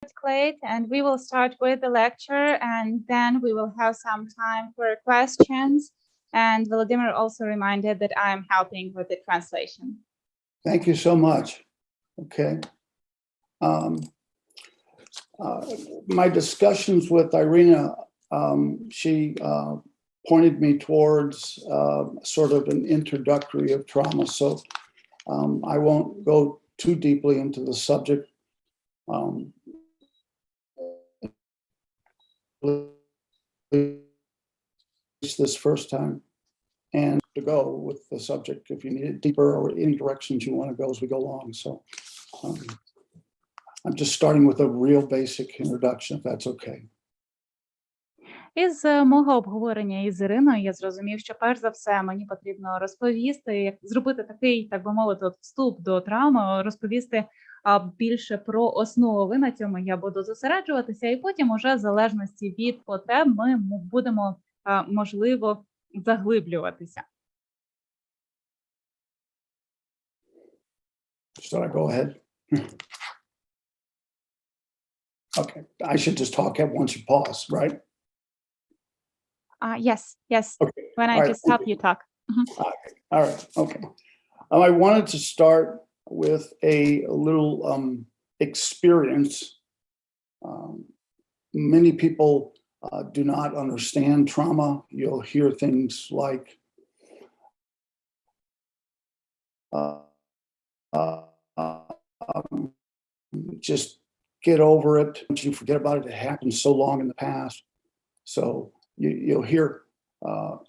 Clay, and we will start with the lecture, and then we will have some time for questions. And Volodymyr also reminded that I am helping with the translation. Thank you so much. Okay. My discussions with Irina, she pointed me towards sort of an introductory of trauma. So I won't go too deeply into the subject. This first time, and to go with the subject if you need it deeper or any directions you want to go as we go along. So I'm just starting with a real basic introduction, if that's okay. Із мого обговорення із Іриною я зрозумів, що перш за все мені потрібно розповісти, як зробити такий, так би мовити, вступ до травми, розповісти більше про основи, на цьому я буду зосереджуватися, і потім уже в залежності від потреб ми будемо, можливо, заглиблюватися. Should I go ahead? Okay, I should just talk once you pause, right? Yes. Okay. When I All just right. help you talk. All right. Okay. I wanted to start with a little experience. Many people do not understand trauma. You'll hear things like just get over it. Once you forget about it, it happened so long in the past. So you'll hear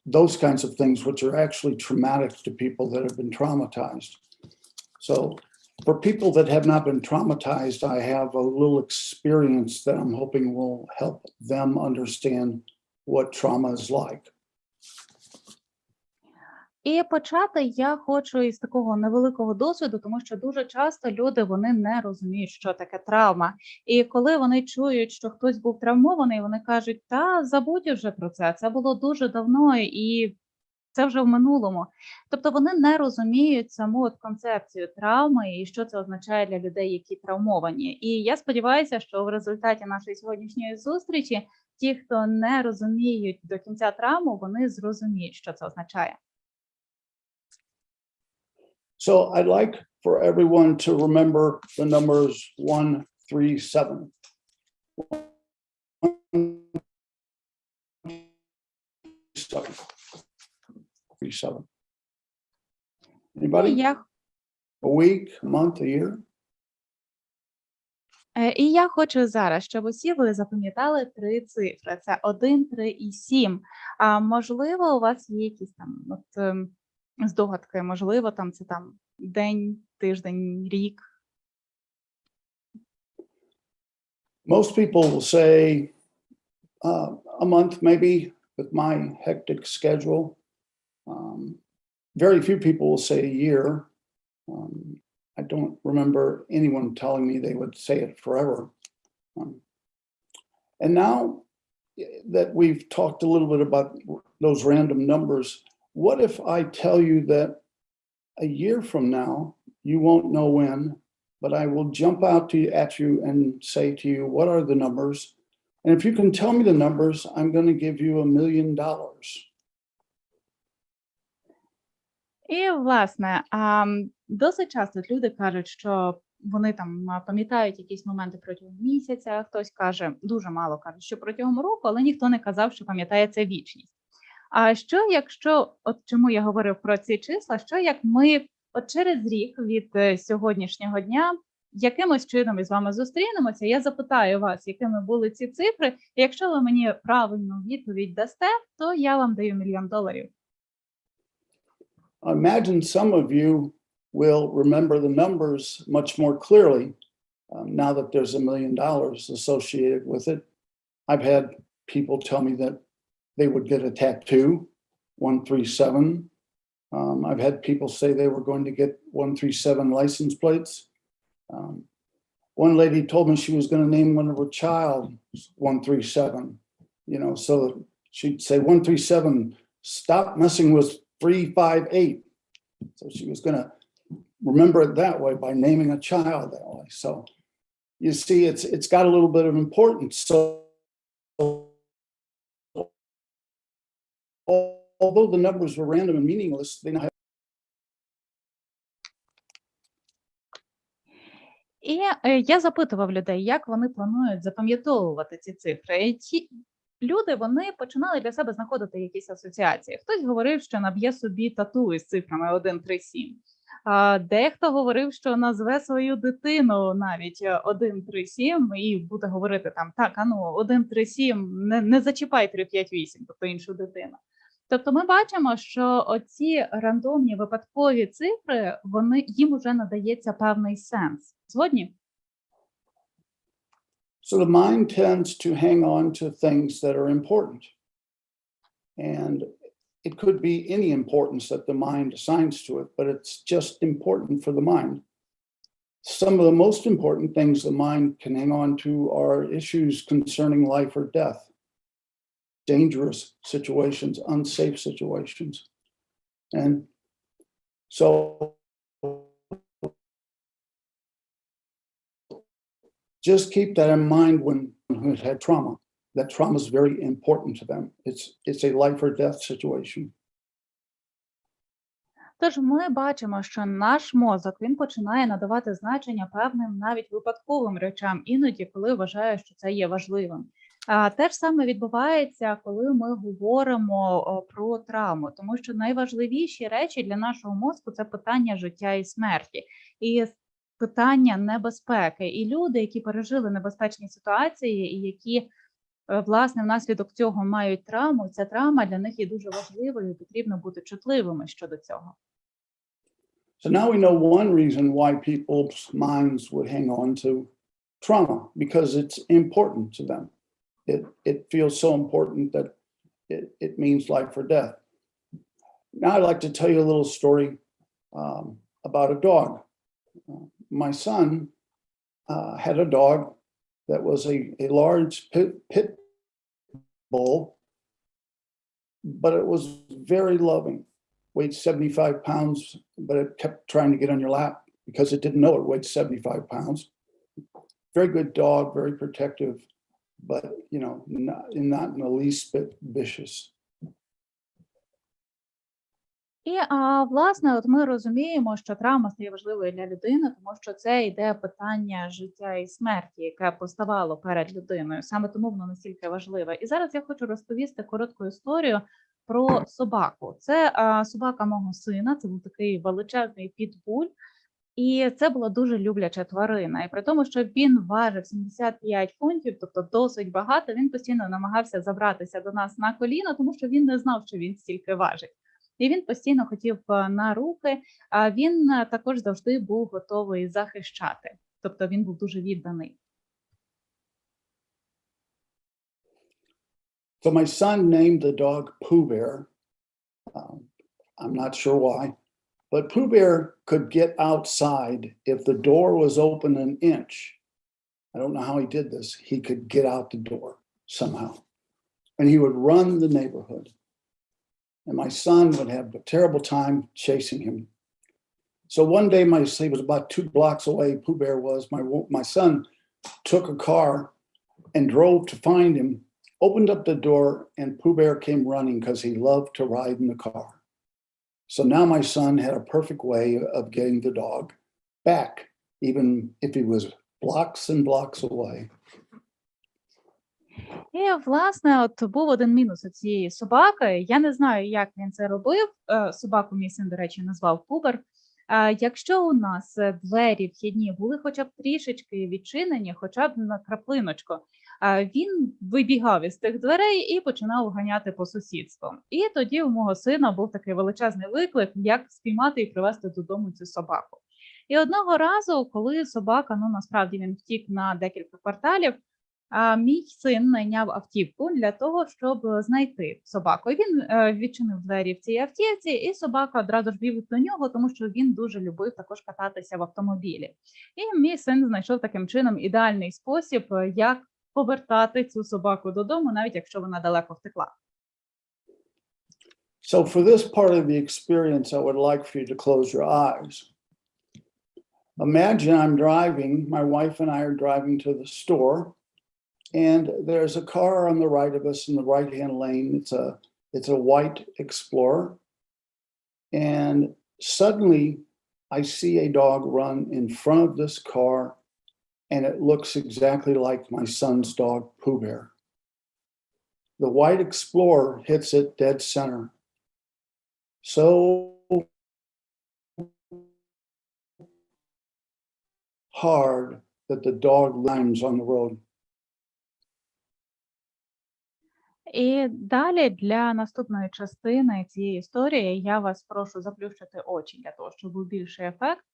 those kinds of things, which are actually traumatic to people that have been traumatized. So for people that have not been traumatized, I have a little experience that I'm hoping will help them understand what trauma is like. І почати я хочу із такого невеликого досвіду, тому що дуже часто люди, вони не розуміють, що таке травма. І коли вони чують, що хтось був травмований, вони кажуть, та забудь вже про це було дуже давно і це вже в минулому. Тобто вони не розуміють саму концепцію травми і що це означає для людей, які травмовані. І я сподіваюся, що в результаті нашої сьогоднішньої зустрічі ті, хто не розуміють до кінця травму, вони зрозуміють, що це означає. So I'd like for everyone to remember the numbers 1, 3, 7. 3, 7. Anybody? A week, a month, a year? І я хочу зараз, щоб усі ви запам'ятали 3 цифри. Це 1, 3 і 7. А можливо, у вас є якісь там здогадки, можливо, там це там день, тиждень, рік. Most people will say a month, maybe, with my hectic schedule. Very few people will say a year. I don't remember anyone telling me they would say it forever. And now that we've talked a little bit about those random numbers, what if I tell you that a year from now, you won't know when, but I will jump out at you and say to you, what are the numbers? And if you can tell me the numbers, I'm going to give you $1 million. І, власне, досить часто люди кажуть, що вони там пам'ятають якісь моменти протягом місяця, хтось каже, дуже мало кажуть, що протягом року, але ніхто не казав, що пам'ятає це вічність. А що, якщо, от чому я говорив про ці числа, що як ми от через рік від сьогоднішнього дня якимось чином із вами зустрінемося, я запитаю вас, якими були ці цифри, і якщо ви мені правильну відповідь дасте, то я вам даю $1 мільйон. Imagine some of you will remember the numbers much more clearly now that there's $1 million associated with it. I've had people tell me that they would get a tattoo, 137. I've had people say they were going to get 137 license plates. One lady told me she was going to name one of her child 137, so she'd say 137, stop messing with 358. So she was going to remember it that way by naming a child that way. So you see, it's got a little bit of importance. So although the numbers were random and meaningless, they now have. І я запитував людей, як вони планують запам'ятовувати ці цифри. І ті люди вони починали для себе знаходити якісь асоціації. Хтось говорив, що наб'є собі тату із цифрами 1, 3, 7. Дехто говорив, що назве свою дитину навіть 1, 3, 7 і буде говорити там так, 1, 3, 7, не зачіпай 3, 5, 8, тобто іншу дитину. Тобто ми бачимо, що оці рандомні випадкові цифри, їм уже надається певний сенс. Згодні? So the mind tends to hang on to things that are important. And it could be any importance that the mind assigns to it, but it's just important for the mind. Some of the most important things the mind can hang on to are issues concerning life or death, dangerous situations, unsafe situations. And so just keep that in mind when who's had trauma. That trauma is very important to them. It's a life or death situation. Тож ми бачимо, що наш мозок, він починає надавати значення певним навіть випадковим речам, іноді, коли вважає, що це є важливим. Те ж саме відбувається, коли ми говоримо про травму, тому що найважливіші речі для нашого мозку – це питання життя і смерті. І питання небезпеки. І люди, які пережили небезпечні ситуації, і які, власне, внаслідок цього мають травму, ця травма для них є дуже важливою, і потрібно бути чутливими щодо цього. So now we know one reason why people's minds would hang on to trauma, because it's important to them. It feels so important that it means life or death. Now I'd like to tell you a little story about a dog. My son had a dog that was a large pit bull, but it was very loving. Weighed 75 pounds, but it kept trying to get on your lap because it didn't know it weighed 75 pounds. Very good dog, very protective, but not in the least bit vicious. І, власне, от ми розуміємо, що травма стає важливою для людини, тому що це йде питання життя і смерті, яке поставало перед людиною. Саме тому воно настільки важливе. І зараз я хочу розповісти коротку історію про собаку. Це собака мого сина, це був такий величезний підбуль, і це була дуже любляча тварина. І при тому, що він важив 75 фунтів, тобто досить багато, він постійно намагався забратися до нас на коліна, тому що він не знав, що він стільки важить. І він постійно хотів на руки, а він також завжди був готовий захищати. Тобто він був дуже відданий. So my son named the dog Pooh Bear. I'm not sure why, but Pooh Bear could get outside if the door was open an inch. I don't know how he did this. He could get out the door somehow. And he would run the neighborhood. And my son would have a terrible time chasing him. So one day, he was about 2 blocks away, Pooh Bear was. My son took a car and drove to find him, opened up the door, and Pooh Bear came running because he loved to ride in the car. So now my son had a perfect way of getting the dog back, even if he was blocks and blocks away. І, власне, от був один мінус у цієї собаки. Я не знаю, як він це робив. Собаку мій син, до речі, назвав Пубер. Якщо у нас двері вхідні були хоча б трішечки відчинені, хоча б на краплиночку, він вибігав із тих дверей і починав ганяти по сусідству. І тоді у мого сина був такий величезний виклик, як спіймати і привезти додому цю собаку. І одного разу, коли собака, насправді він втік на декілька кварталів, мій син найняв автівку для того, щоб знайти собаку. І він відчинив двері в цій автівці, і собака одразу ж бігла до нього, тому що він дуже любив також кататися в автомобілі. І мій син знайшов таким чином ідеальний спосіб, як повертати цю собаку додому, навіть якщо вона далеко втекла. So for this part of the experience, I would like for you to close your eyes. Imagine I'm driving, my wife and I are driving to the store, and there's a car on the right of us in the right-hand lane. It's a white Explorer. And suddenly I see a dog run in front of this car, and it looks exactly like my son's dog, Pooh Bear. The white Explorer hits it dead center. So hard that the dog lands on the road. І далі для наступної частини цієї історії я вас прошу заплющити очі для того, щоб був більший ефект.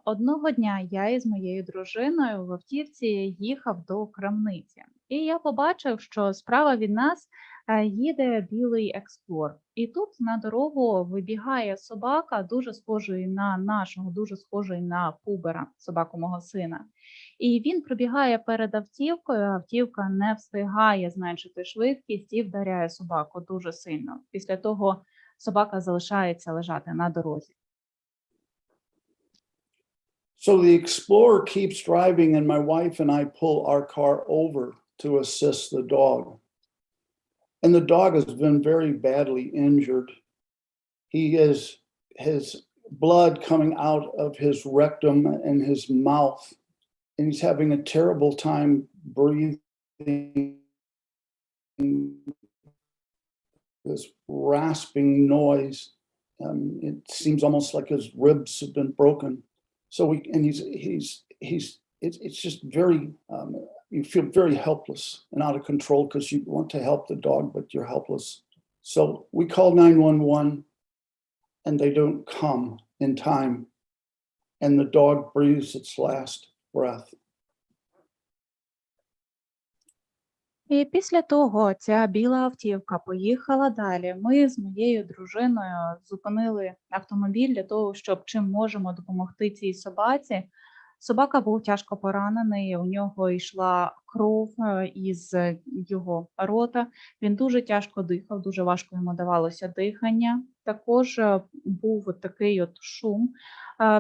Одного дня я із моєю дружиною в автівці їхав до крамниці, і я побачив, що справа від нас їде білий експлор. І тут на дорогу вибігає собака, дуже схожий на нашого, дуже схожий на Пубера, собаку мого сина. І він пробігає перед автівкою, автівка не встигає зменшити швидкість і вдаряє собаку дуже сильно. Після того собака залишається лежати на дорозі. So the Explorer keeps driving, and my wife and I pull our car over to assist the dog. And the dog has been very badly injured. His blood coming out of his rectum and his mouth, and he's having a terrible time breathing. This rasping noise. It seems almost like his ribs have been broken. So it's just very, you feel very helpless and out of control because you want to help the dog, but you're helpless. So we call 911, and they don't come in time, and the dog breathes its last breath. І після того ця біла автівка поїхала далі. Ми з моєю дружиною зупинили автомобіль для того, щоб чим можемо допомогти цій собаці. Собака був тяжко поранений, у нього йшла кров із його рота. Він дуже тяжко дихав, дуже важко йому давалося дихання. Також був такий от шум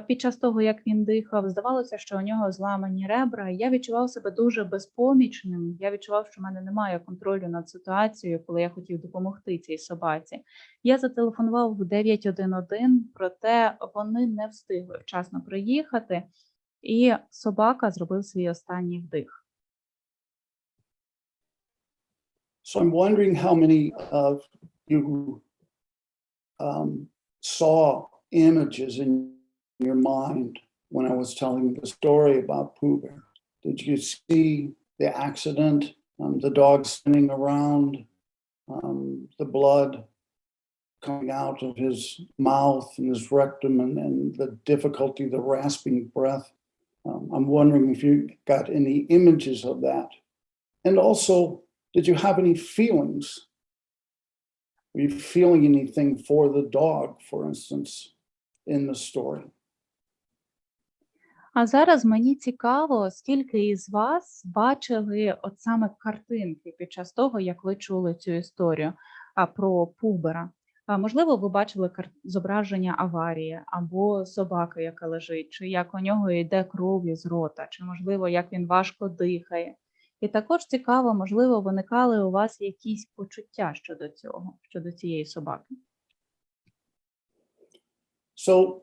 під час того, як він дихав. Здавалося, що у нього зламані ребра. Я відчував себе дуже безпомічним. Я відчував, що в мене немає контролю над ситуацією, коли я хотів допомогти цій собаці. Я зателефонував в 911, проте вони не встигли вчасно приїхати. І собака зробив свій останній вдих. So I'm wondering how many of you saw images in your mind when I was telling the story about Pooh Bear. Did you see the accident, the dog spinning around, the blood coming out of his mouth and his rectum, and the difficulty, the rasping breath? I'm wondering if you got any images of that. And also, did you have any feelings? Were you feeling anything for the dog, for instance, in the story? А зараз мені цікаво, скільки із вас бачили от саме картинки під час того, як ви чули цю історію про Пубера. Можливо, ви бачили зображення аварії або собаки, яка лежить, чи як у нього йде кров із рота, чи, можливо, як він важко дихає. І також цікаво, можливо, виникали у вас якісь почуття щодо цього, щодо цієї собаки. So,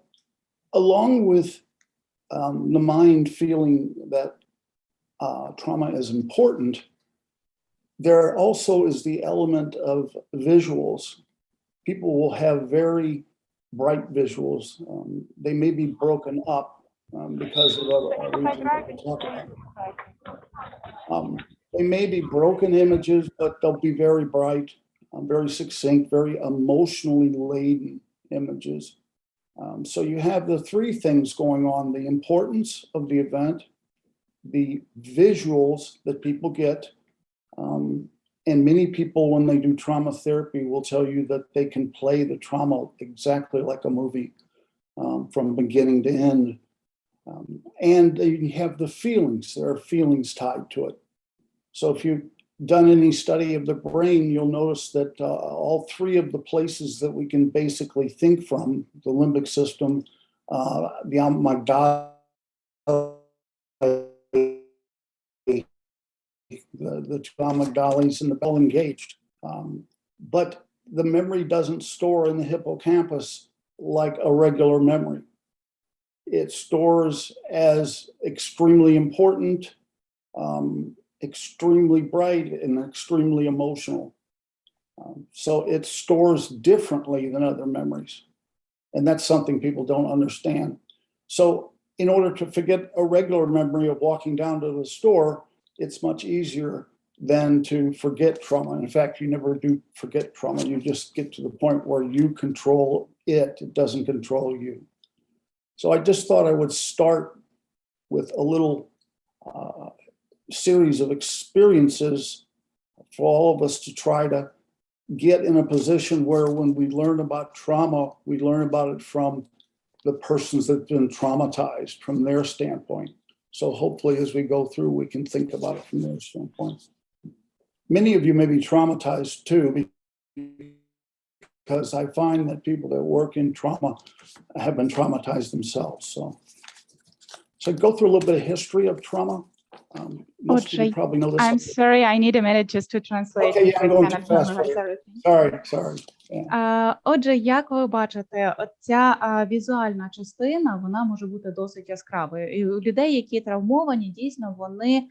along with the mind feeling that trauma is important, there also is the element of visuals. People will have very bright visuals. They may be broken up because of a reason that we'll talk about. They may be broken images, but they'll be very bright, very succinct, very emotionally laden images. So you have the three things going on: the importance of the event, the visuals that people get, and many people, when they do trauma therapy, will tell you that they can play the trauma exactly like a movie, from beginning to end. And you have the feelings. There are feelings tied to it. So if you've done any study of the brain, you'll notice that all three of the places that we can basically think from, the limbic system, the amygdala, the trauma dollies and the bell engaged. But the memory doesn't store in the hippocampus like a regular memory. It stores as extremely important, extremely bright, and extremely emotional. So it stores differently than other memories. And that's something people don't understand. So in order to forget a regular memory of walking down to the store, it's much easier than to forget trauma. In fact, you never do forget trauma. You just get to the point where you control it. It doesn't control you. So I just thought I would start with a little series of experiences for all of us to try to get in a position where when we learn about trauma, we learn about it from the persons that have been traumatized from their standpoint. So hopefully as we go through, we can think about it from their standpoint. Many of you may be traumatized too, because I find that people that work in trauma have been traumatized themselves. So go through a little bit of history of trauma. Most of you probably know this. I'm sorry, I need a minute just to translate. Okay, yeah, I'm going too fast for you. Sorry. Отже, як ви бачите, ця візуальна частина, вона може бути досить яскравою. І у людей, які травмовані, дійсно, вони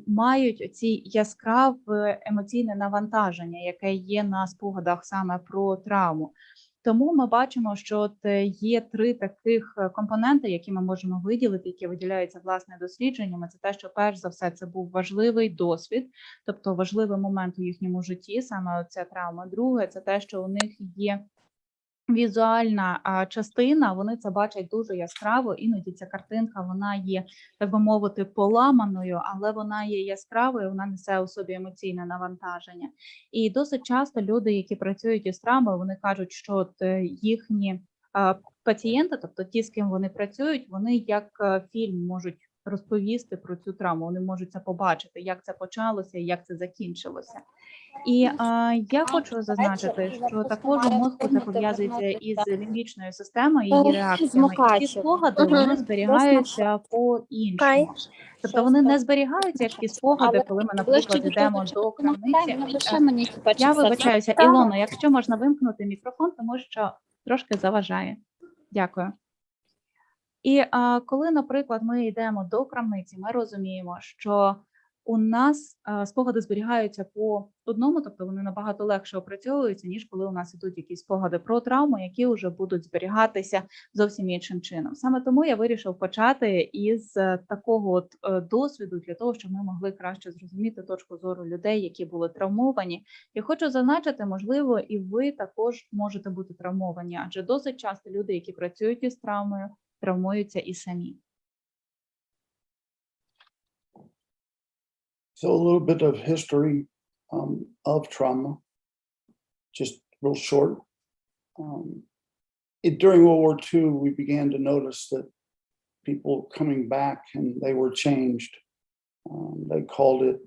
мають ці яскраве емоційне навантаження, яке є на спогадах саме про травму. Тому ми бачимо, що от є 3 таких компоненти, які ми можемо виділити, які виділяються власне дослідженнями. Це те, що перш за все це був важливий досвід, тобто важливий момент у їхньому житті, саме ця травма. Друге, це те, що у них є візуальна частина, вони це бачать дуже яскраво, іноді ця картинка, вона є, так би мовити, поламаною, але вона є яскравою, вона несе у собі емоційне навантаження. І досить часто люди, які працюють із травмою, вони кажуть, що от їхні пацієнти, тобто ті, з ким вони працюють, вони як фільм можуть розповісти про цю травму, вони можуть це побачити, як це почалося і як це закінчилося. І я хочу зазначити, що також у мозку це пов'язується із лімбічною системою, її реакціями. І ці спогади, вони зберігаються по-іншому. Тобто вони не зберігаються, як ті спогади, коли ми, наприклад, йдемо до крамниці. Я вибачаюся, Ілоно, якщо можна вимкнути мікрофон, тому що трошки заважає. Дякую. І коли, наприклад, ми йдемо до крамниці, ми розуміємо, що у нас спогади зберігаються по одному, тобто вони набагато легше опрацьовуються, ніж коли у нас ідуть якісь спогади про травму, які вже будуть зберігатися зовсім іншим чином. Саме тому я вирішив почати із такого от досвіду, для того, щоб ми могли краще зрозуміти точку зору людей, які були травмовані. Я хочу зазначити, можливо, і ви також можете бути травмовані, адже досить часто люди, які працюють із травмою, травмуються і самі. So a little bit of history of trauma, just real short. During World War II, we began to notice that people coming back and they were changed. They called it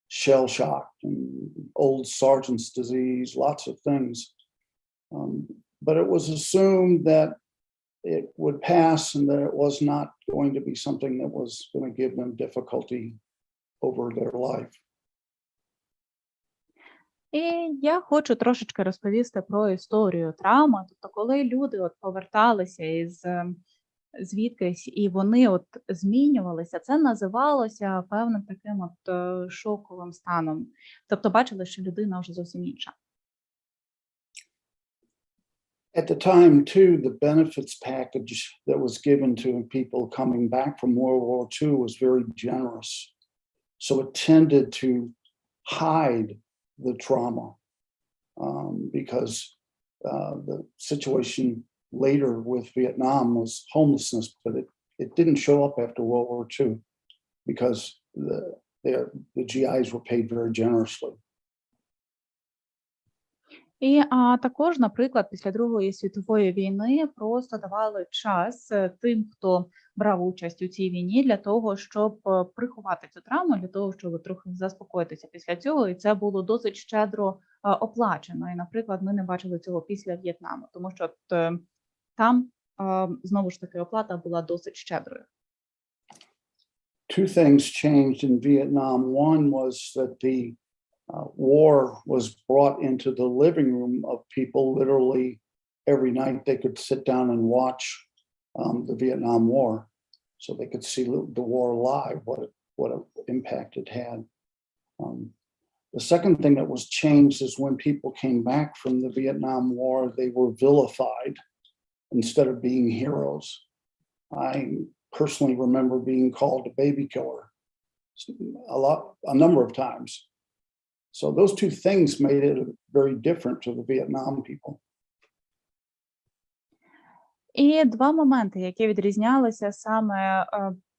shell shock and old sergeant's disease, lots of things. But it was assumed that it would pass and that it was not going to be something that was going to give them difficulty over their life. І я хочу трошечки розповісти про історію травми. Тобто, коли люди от поверталися із звідкись і вони от змінювалися, це називалося певним таким от шоковим станом. Тобто бачили, що людина вже зовсім інша. At the time, too, the benefits package that was given to people coming back from World War II was very generous. So it tended to hide the trauma because the situation later with Vietnam was homelessness, but it didn't show up after World War II because the GIs were paid very generously. І також, наприклад, після Другої світової війни просто давали час тим, хто брав участь у цій війні, для того, щоб приховати цю травму, для того, щоб трохи заспокоїтися після цього. І це було досить щедро оплачено. І, наприклад, ми не бачили цього після В'єтнаму, тому що там, знову ж таки, оплата була досить щедрою. two things changed in Vietnam. One was that the war was brought into the living room of people. Literally every night they could sit down and watch the Vietnam War, so they could see the war live, what impact it had. The second thing that was changed is when people came back from the Vietnam War, they were vilified instead of being heroes. I personally remember being called a baby killer a number of times. So those two things made it very different to the Vietnam people. І два моменти, які відрізнялися саме,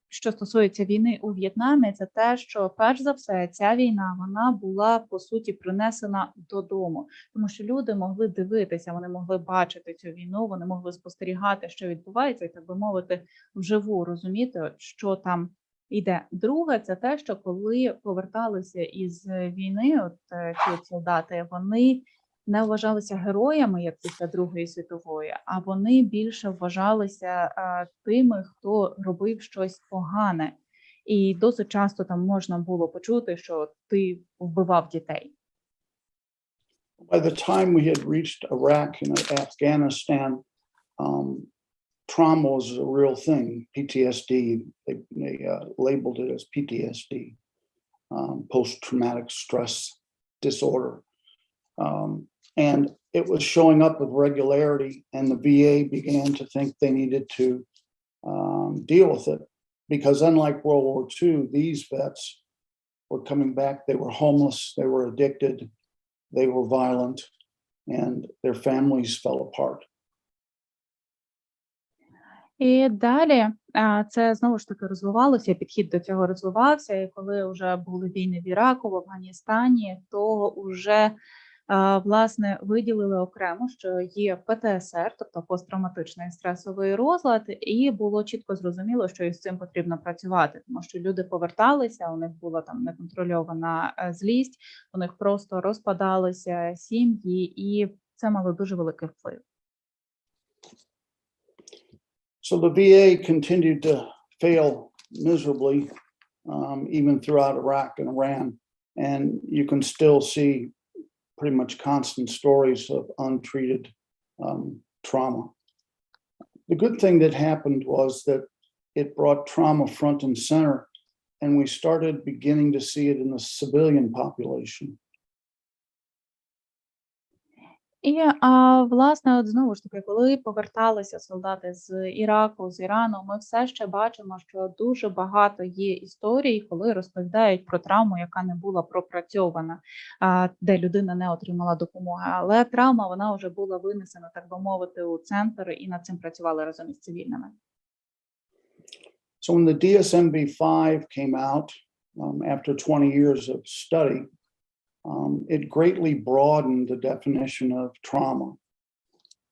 що стосується війни у В'єтнамі, це те, що перш за все ця війна, вона була по суті принесена додому, тому що люди могли дивитися, вони могли бачити цю війну, вони могли спостерігати, що відбувається, і так би мовити, вживу розуміти, що там іде. Друге, це те, що коли поверталися із війни, от ці солдати, вони не вважалися героями, як після Другої світової, а вони більше вважалися тими, хто робив щось погане. І досить часто там можна було почути, що ти вбивав дітей. By the time we had reached Iraq and Afghanistan, trauma was a real thing. PTSD, they labeled it as PTSD, post-traumatic stress disorder. And it was showing up with regularity, and the VA began to think they needed to deal with it, because unlike World War II, these vets were coming back. They were homeless, they were addicted, they were violent, and their families fell apart. І далі це знову ж таки розвивалося, підхід до цього розвивався, і коли вже були війни в Іраку, в Афганістані, то вже власне виділили окремо, що є ПТСР, тобто посттравматичний стресовий розлад, і було чітко зрозуміло, що із цим потрібно працювати, тому що люди поверталися, у них була там неконтрольована злість, у них просто розпадалися сім'ї, і це мало дуже великий вплив. So the VA continued to fail miserably, even throughout Iraq and Iran, and you can still see pretty much constant stories of untreated trauma. The good thing that happened was that it brought trauma front and center, and we started beginning to see it in the civilian population. І, власне, от знову ж таки, коли поверталися солдати з Іраку, з Ірану, ми все ще бачимо, що дуже багато є історій, коли розповідають про травму, яка не була пропрацьована, де людина не отримала допомоги. Але травма, вона вже була винесена, так би мовити, у центр, і над цим працювали разом із цивільними. So when the DSM-5 came out, after 20 years of study, it greatly broadened the definition of trauma.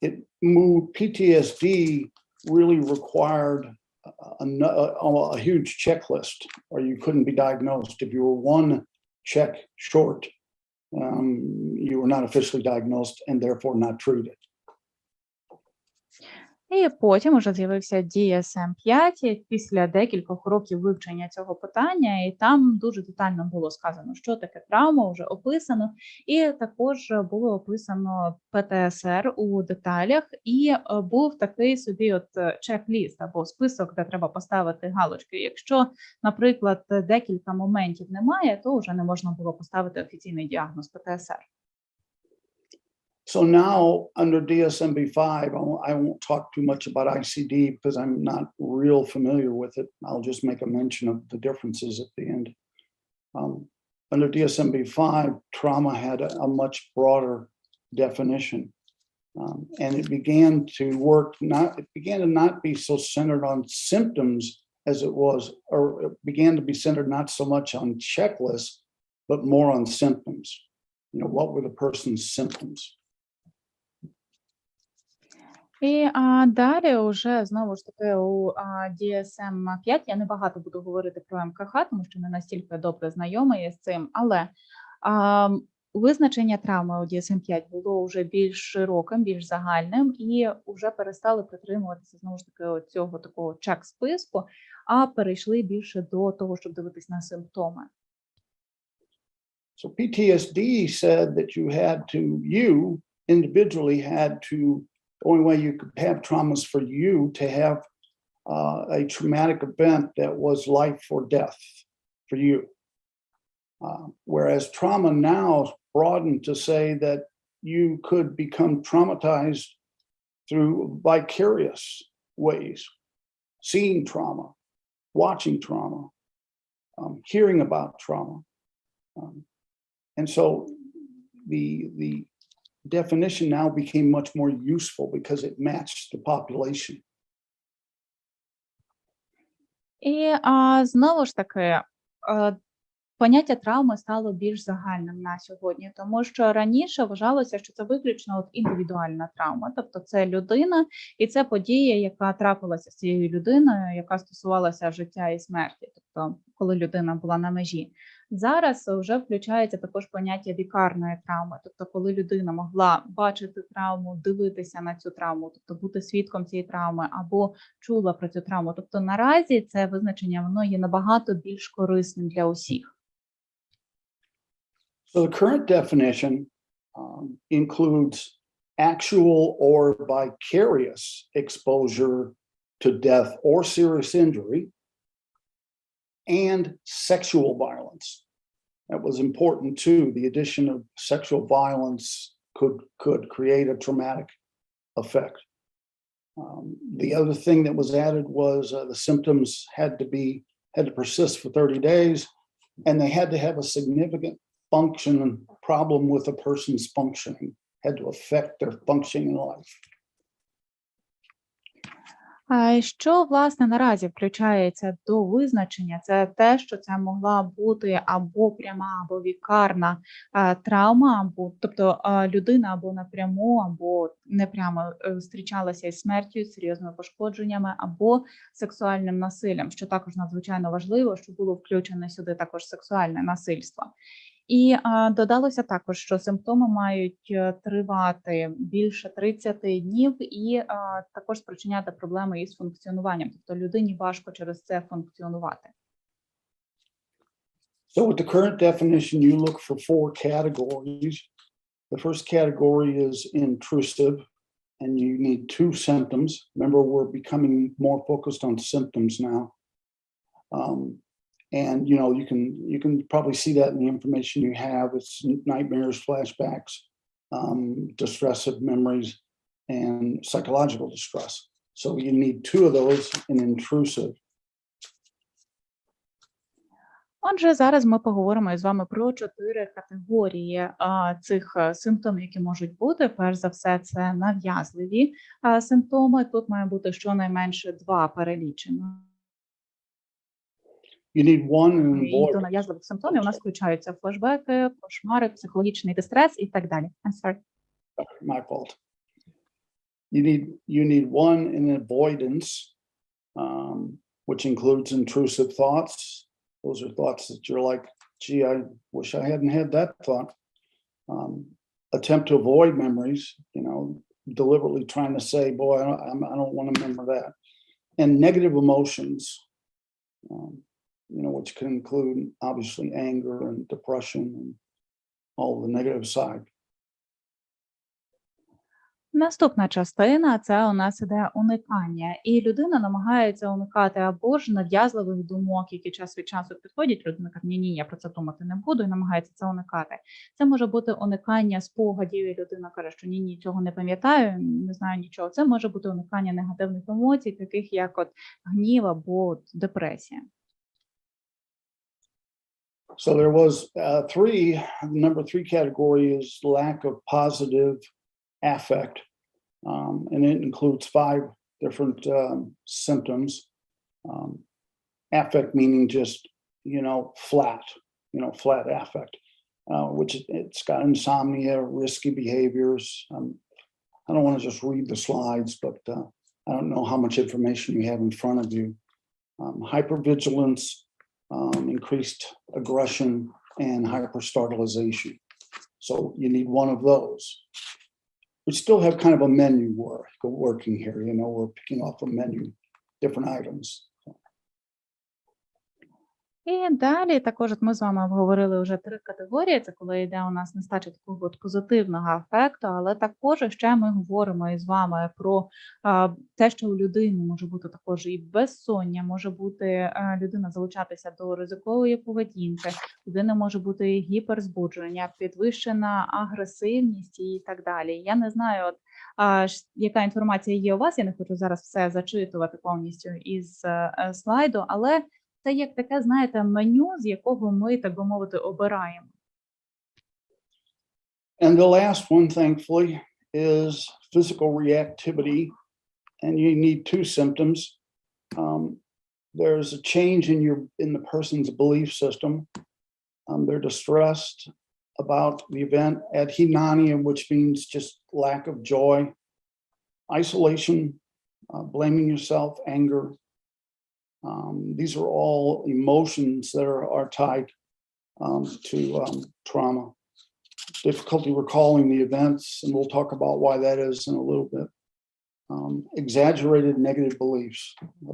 It moved, PTSD really required a huge checklist, or you couldn't be diagnosed. If you were one check short, you were not officially diagnosed and therefore not treated. І потім уже з'явився DSM-5 після декількох років вивчення цього питання, і там дуже детально було сказано, що таке травма, вже описано, і також було описано ПТСР у деталях, і був такий собі от чек-ліст або список, де треба поставити галочки. Якщо, наприклад, декілька моментів немає, то вже не можна було поставити офіційний діагноз ПТСР. So now under DSM-5, I won't talk too much about ICD because I'm not real familiar with it. I'll just make a mention of the differences at the end. Under DSM-5, trauma had a much broader definition. And it began to work, it began to not be so centered on symptoms as it was, or it began to be centered not so much on checklists, but more on symptoms. You know, what were the person's symptoms? І далі вже, знову ж таки, у DSM-5, я не багато буду говорити про МКХ, тому що не настільки добре знайома я з цим, але Визначення травми у DSM-5 було вже більш широким, більш загальним, і вже перестали притримуватися знову ж таки цього такого чек-списку, а перейшли більше до того, щоб дивитись на симптоми. So PTSD said that you individually had to, the only way you could have traumas for you to have a traumatic event that was life or death for you. Whereas trauma now broadened to say that you could become traumatized through vicarious ways, seeing trauma, watching trauma, hearing about trauma. And so the definition now became much more useful because it matched the population. І знову ж таки, поняття травми стало більш загальним на сьогодні, тому що раніше вважалося, що це виключно індивідуальна травма, тобто це людина і це подія, яка трапилася з цією людиною, яка стосувалася життя і смерті, тобто коли людина була на межі. Зараз вже включається також поняття вікарної травми, тобто коли людина могла бачити травму, дивитися на цю травму, тобто бути свідком цієї травми або чула про цю травму. Тобто наразі це визначення, воно є набагато більш корисним для усіх. So the current definition includes actual or vicarious exposure to death or serious injury and sexual violence. That was important too. The addition of sexual violence could create a traumatic effect. The other thing that was added was the symptoms had to persist for 30 days, and they had to have a significant function problem with a person's functioning, had to affect their functioning in life. Що, власне, наразі включається до визначення, це те, що це могла бути або пряма, або вікарна травма, або, тобто людина або напряму, або непрямо зустрічалася із смертю, з серйозними пошкодженнями, або сексуальним насиллям, що також надзвичайно важливо, що було включене сюди також сексуальне насильство. І додалося також, що симптоми мають тривати більше 30 днів і також спричиняти проблеми із функціонуванням. Тобто людині важко через це функціонувати. So with the current definition, you look for 4 categories. The first category is intrusive, and you need 2 symptoms. Remember, we're becoming more focused on symptoms now. And you can probably see that in the information you have. It's nightmares, flashbacks, distressive memories, and psychological distress. So you need 2 of those in intrusive. Отже, зараз ми поговоримо із вами про 4 категорії цих симптомів, які можуть бути. Перш за все, це нав'язливі симптоми. Тут має бути щонайменше 2 перелічені. You need one and І до нав'язливих симптомів у нас включаються флешбеки, кошмари, психологічний дистрес і так далі. I'm sorry. My fault. You need one in avoidance, which includes intrusive thoughts. Those are thoughts that you're like, gee, I wish I hadn't had that thought. Attempt to avoid memories, deliberately trying to say, boy, I don't want to remember that. And negative emotions, which can include obviously anger and depression and all the negative side. Наступна частина – це у нас іде уникання. І людина намагається уникати або ж нав'язливих думок, які час від часу підходять. Людина каже, ні, я про це думати не буду, і намагається це уникати. Це може бути уникання спогадів, і людина каже, що ні, цього не пам'ятаю, не знаю нічого. Це може бути уникання негативних емоцій, таких як гнів або депресія. So there was number 3 category is lack of positive affect, and it includes 5 different symptoms. Affect meaning just, flat affect, which it's got insomnia, risky behaviors. I don't want to just read the slides, but I don't know how much information you have in front of you. Hypervigilance, increased aggression, and hyperstartalization. So you need one of those. We still have kind of a menu working here. You know, we're picking off a menu, different items. І далі також от ми з вами обговорили вже 3 категорії. Це коли йде у нас нестача такого от позитивного афекту, але також ще ми говоримо із вами про те, що у людини може бути також і безсоння, може бути людина залучатися до ризикової поведінки, людина може бути гіперзбудження, підвищена агресивність і так далі. Я не знаю, от яка інформація є у вас. Я не хочу зараз все зачитувати повністю із слайду, але це як таке, знаєте, меню, з якого ми, так би мовити, обираємо. And the last one, thankfully, is physical reactivity. And you need 2 symptoms. There's a change in the person's belief system. They're distressed about the event. Adhinania, which means just lack of joy. Isolation, blaming yourself, anger. These are all emotions that are tied to trauma. Difficulty recalling the events, and we'll talk about why that is in a little bit. Exaggerated negative beliefs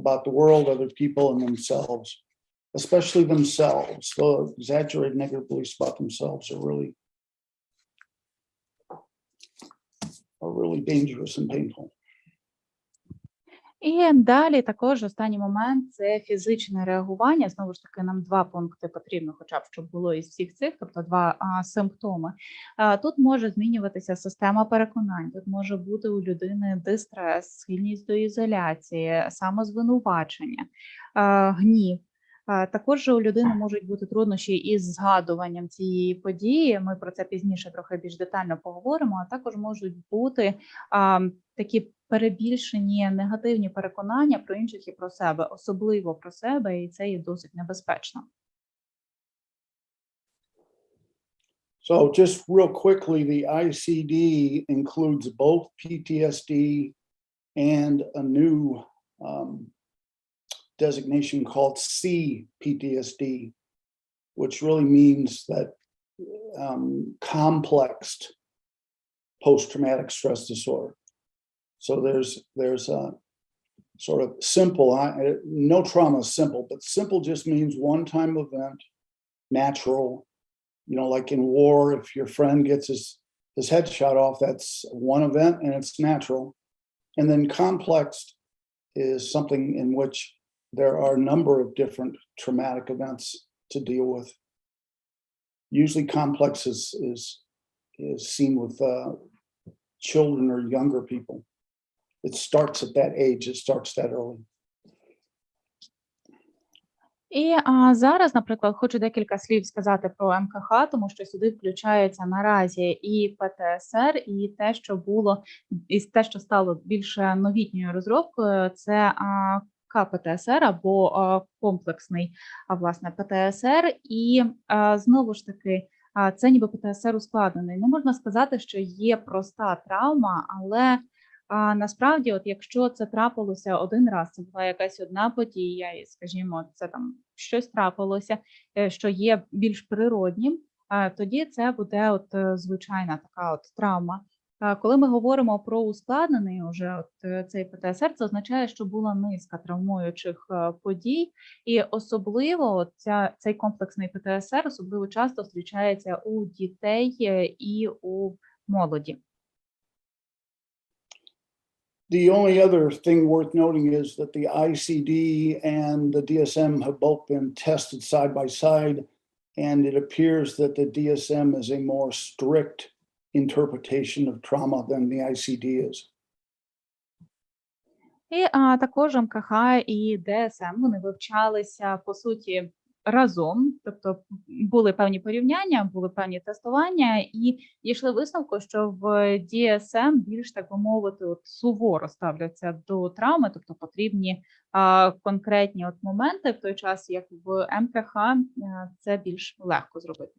about the world, other people, and themselves, especially themselves. The exaggerated negative beliefs about themselves are really dangerous and painful. І далі також останній момент – це фізичне реагування. Знову ж таки, нам 2 пункти потрібно, хоча б, щоб було із всіх цих, тобто 2 симптоми. Тут може змінюватися система переконань, тут може бути у людини дистрес, схильність до ізоляції, самозвинувачення, гнів. Також у людини можуть бути труднощі із згадуванням цієї події. Ми про це пізніше трохи більш детально поговоримо. А також можуть бути такі перебільшені негативні переконання про інших і про себе, особливо про себе, і це є досить небезпечно. So just real quickly, the ICD includes both PTSD and a new designation called CPTSD, which really means that complexed post-traumatic stress disorder. So there's a sort of simple, no trauma is simple, but simple just means one-time event, natural. You know, like in war, if your friend gets his head shot off, that's one event and it's natural. And then complex is something in which there are a number of different traumatic events to deal with. Usually complex is seen with children or younger people. It starts at that age, it starts that early. І зараз, наприклад, хочу декілька слів сказати про МКХ, тому що сюди включається наразі і ПТСР, і те, що було, і те, що стало більш новітньою розробкою, це КПТСР або комплексний, власне, ПТСР. І знову ж таки, це ніби ПТСР ускладнений. Не можна сказати, що є проста травма, але насправді, от якщо це трапилося один раз, це була якась одна подія, і, скажімо, це там щось трапилося, що є більш природнім, тоді це буде от звичайна така от травма. Коли ми говоримо про ускладнений уже от цей ПТСР, це означає, що була низка травмуючих подій, і особливо от цей комплексний ПТСР особливо часто зустрічається у дітей і у молоді. The only other thing worth noting is that the ICD and the DSM have both been tested side by side, and it appears that the DSM is a more strict interpretation of trauma than the ICD is. І також МКХ і ДСМ, вони вивчалися, по суті, разом, тобто були певні порівняння, були певні тестування, і дійшли висновку, що в DSM більш, так би мовити, от суворо ставляться до травми, тобто потрібні конкретні от моменти, в той час, як в МКХ це більш легко зробити.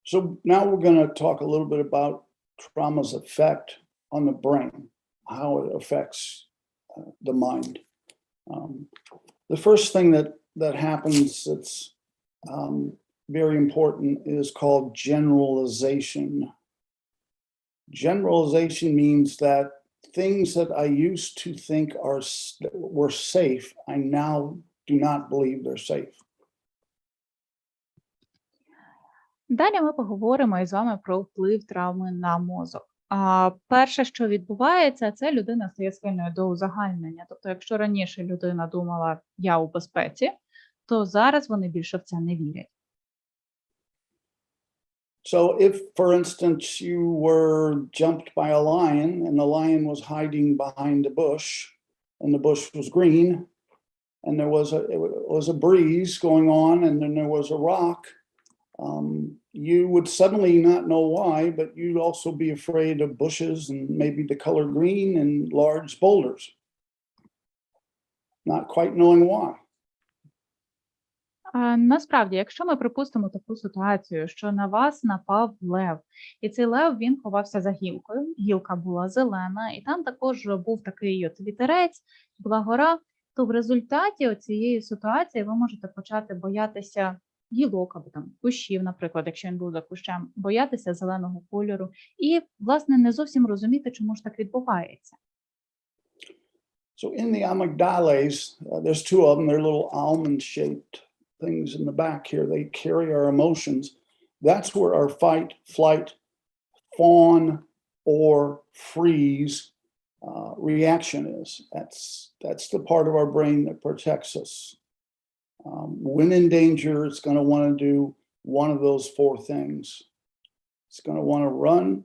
So now we're going to talk a little bit about trauma's effect on the brain, how it affects the mind. The first thing that happens that's very important is called generalization. Generalization means that things that I used to think were safe, I now do not believe they're safe. Далі ми поговоримо із вами про вплив травми на мозок. Перше, що відбувається, це людина стає схильною до узагальнення. Тобто, якщо раніше людина думала «я у безпеці», то зараз вони більше в це не вірять. So if, for instance, you were jumped by a lion and the lion was hiding behind a bush and the bush was green and there was a breeze going on and then there was a rock, you would suddenly not know why, but you'd also be afraid of bushes and maybe the color green and large boulders, not quite knowing why. Насправді, якщо ми припустимо таку ситуацію, що на вас напав лев, і цей лев, він ховався за гілкою, гілка була зелена, і там також був такий от вітерець, була гора, то в результаті цієї ситуації ви можете почати боятися гілок або там кущів, наприклад, якщо він був за кущем, боятися зеленого кольору і, власне, не зовсім розуміти, чому ж так відбувається. So in the amygdales, there's two of them, they're little almond-shaped things in the back here. They carry our emotions. That's where our fight, flight, fawn, or freeze reaction is. That's the part of our brain that protects us. When in danger, it's going to want to do one of those four things. It's going to want to run.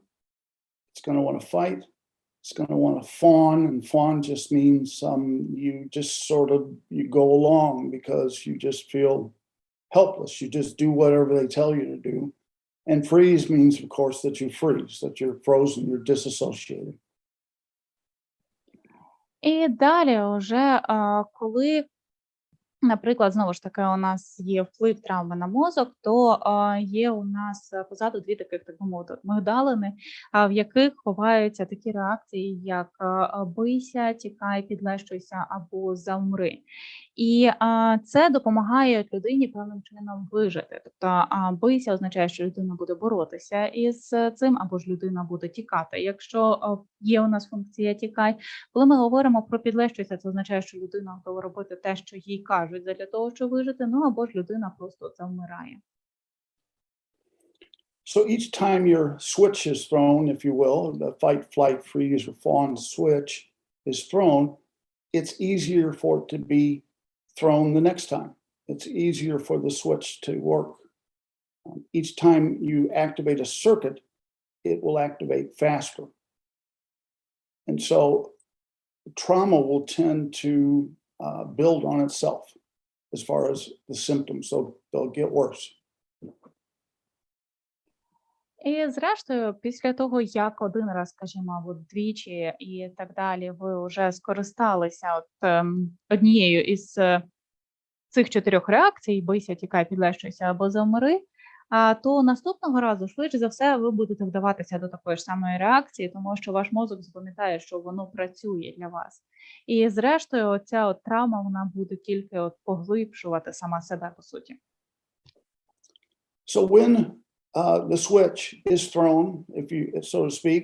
It's going to want to fight. It's going to want to fawn, and fawn just means you just sort of you go along because you just feel helpless. You just do whatever they tell you to do. And freeze means, of course, that you freeze, that you're frozen, you're disassociated. І далі вже, коли, наприклад, знову ж таки, у нас є вплив травми на мозок, то є у нас позаду дві таких, так би мовити, мигдалини, в яких ховаються такі реакції, як бийся, тікай, підлещуйся або завмри. І це допомагає людині певним чином вижити. Тобто бийся означає, що людина буде боротися із цим, або ж людина буде тікати. Якщо є у нас функція тікай, коли ми говоримо про підлещуйся, це означає, що людина готова робити те, що їй кажуть, для того, щоб вижити, ну або ж людина просто завмирає. So each time your switch is thrown, if you will, the fight, flight, freeze, or fawn switch is thrown, it's easier for it to be thrown the next time. It's easier for the switch to work. Each time you activate a circuit, it will activate faster. And so trauma will tend to build on itself as far as the symptoms, so they'll get worse. І зрештою, після того, як один раз, скажімо, або двічі і так далі, ви вже скористалися однією із цих 4 реакцій: бийся, тікай, підлещуйся або завмри, то наступного разу, швидше за все, ви будете вдаватися до такої ж самої реакції, тому що ваш мозок запам'ятає, що воно працює для вас. І зрештою, ця травма, вона буде тільки поглибшувати сама себе, по суті. So when the switch is thrown, if you, so to speak,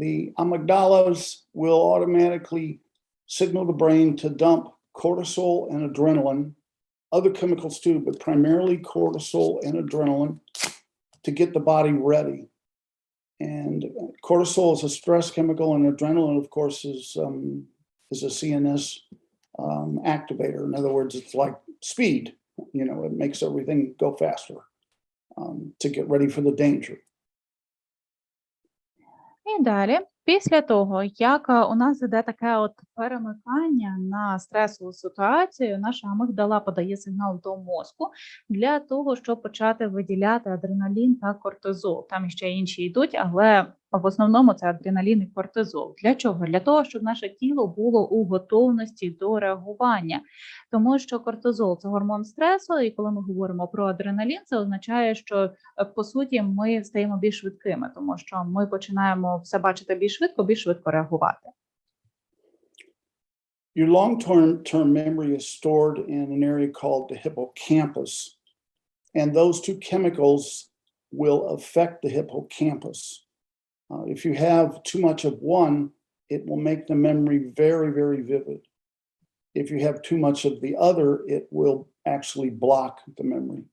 the amygdalas will automatically signal the brain to dump cortisol and adrenaline, other chemicals too, but primarily cortisol and adrenaline, to get the body ready. And cortisol is a stress chemical, and adrenaline, of course, is a CNS activator. In other words, it's like speed. You know, it makes everything go faster. To get ready for the danger. І далі, після того, як у нас іде таке перемикання на стресову ситуацію, наша амигдала подає сигнал до мозку для того, щоб почати виділяти адреналін та кортизол. Там ще інші йдуть, але в основному це адреналін і кортизол. Для чого? Для того, щоб наше тіло було у готовності до реагування. Тому що кортизол – це гормон стресу, і коли ми говоримо про адреналін, це означає, що, по суті, ми стаємо більш швидкими, тому що ми починаємо все бачити більш швидко реагувати. Your long-term memory is stored in an area called the hippocampus. And those two chemicals will affect the hippocampus. If you have too much of one, it will make the memory very, very vivid. If you have too much of the other, it will actually block the memory.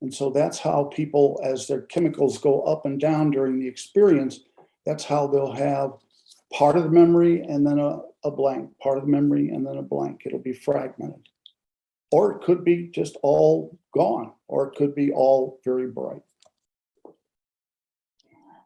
And so that's how people, as their chemicals go up and down during the experience, that's how they'll have part of the memory and then a blank, part of the memory and then a blank. It'll be fragmented. Or it could be just all gone, or it could be all very bright.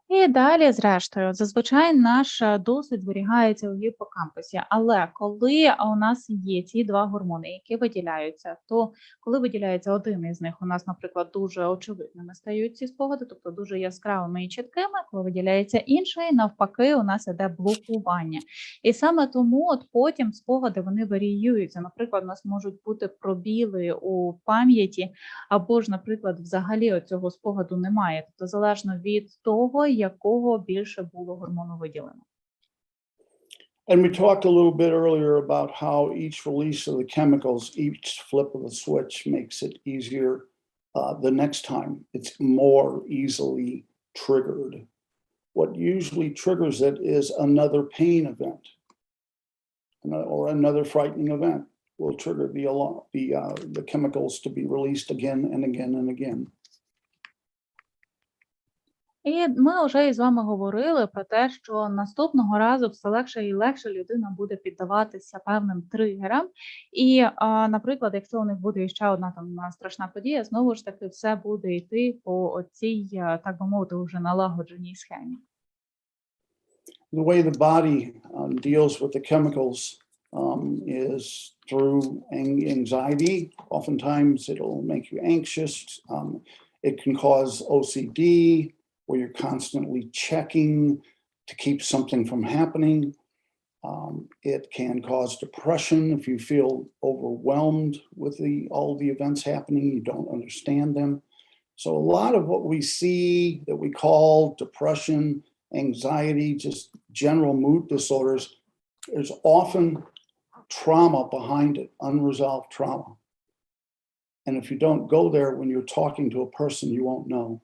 І далі, зрештою, зазвичай наш досвід зберігається у гіпокампусі. Але коли у нас є ці два гормони, які виділяються, то коли виділяється один із них, у нас, наприклад, дуже очевидними стають ці спогади, тобто дуже яскравими і чіткими. Коли виділяється інший, навпаки, у нас іде блокування. І саме тому от потім спогади вони варіюються. Наприклад, у нас можуть бути пробіли у пам'яті, або ж, наприклад, взагалі цього спогаду немає. Тобто залежно від того, якого більше було гормону виділено. And we talked a little bit earlier about how each release of the chemicals, each flip of the switch makes it easier the next time. It's more easily triggered. What usually triggers it is another pain event or another frightening event will trigger the chemicals to be released again and again and again. І ми вже із вами говорили про те, що наступного разу все легше і легше людина буде піддаватися певним тригерам. І, наприклад, якщо у них буде ще одна там страшна подія, знову ж таки все буде йти по цій, так би мовити, вже налагодженій схемі. The way the body deals with the chemicals is through anxiety. Oftentimes it'll make you anxious. It can cause OCD, where you're constantly checking to keep something from happening. It can cause depression if you feel overwhelmed with all the events happening, you don't understand them. So a lot of what we see that we call depression, anxiety, just general mood disorders, there's often trauma behind it, unresolved trauma. And if you don't go there when you're talking to a person, you won't know.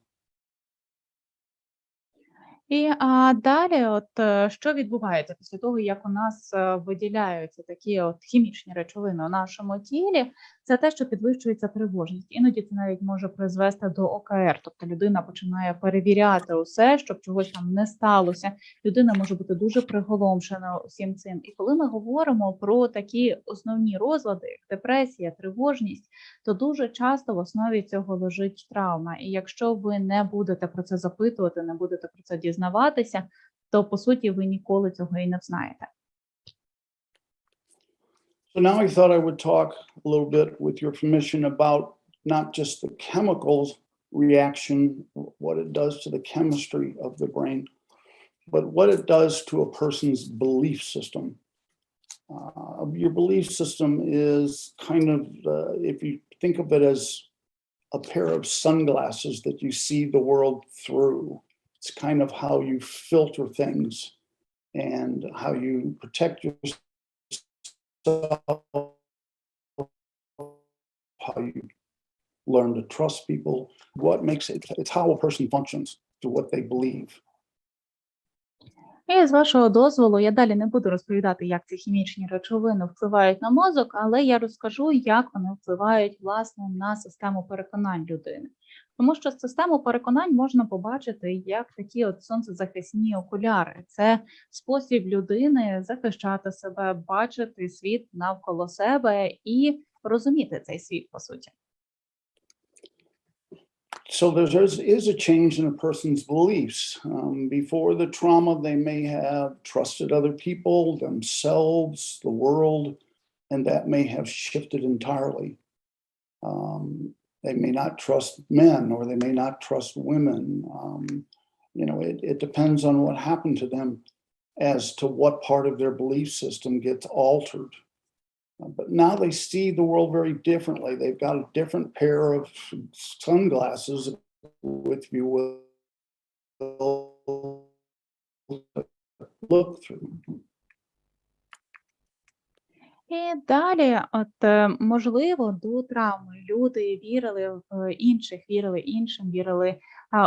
І далі, що відбувається після того, як у нас виділяються такі хімічні речовини у нашому тілі, це те, що підвищується тривожність. Іноді це навіть може призвести до ОКР, тобто людина починає перевіряти усе, щоб чогось там не сталося. Людина може бути дуже приголомшена усім цим. І коли ми говоримо про такі основні розлади, як депресія, тривожність, то дуже часто в основі цього лежить травма. І якщо ви не будете про це запитувати, не будете про це дізнаватися, то, по суті, ви ніколи цього і не взнаєте. So now I thought I would talk a little bit, with your permission, about not just the chemicals reaction, what it does to the chemistry of the brain, but what it does to a person's belief system. Your belief system is kind of, if you think of it as a pair of sunglasses that you see the world through, it's kind of how you filter things and how you protect yourself, how you learn to trust people, what makes it, it's how a person functions to what they believe. І з вашого дозволу, я далі не буду розповідати, як ці хімічні речовини впливають на мозок, але я розкажу, як вони впливають, власне, на систему переконань людини. Тому що систему переконань можна побачити як такі сонцезахисні окуляри. Це спосіб людини захищати себе, бачити світ навколо себе і розуміти цей світ, по суті. So there is a change in a person's beliefs. Before the trauma, they may have trusted other people, themselves, the world, and that may have shifted entirely. They may not trust men, or they may not trust women. It depends on what happened to them as to what part of their belief system gets altered. But now they see the world very differently. They've got a different pair of sunglasses, if you will, look through. І далі, можливо, до травми люди вірили в інших, вірили іншим, вірили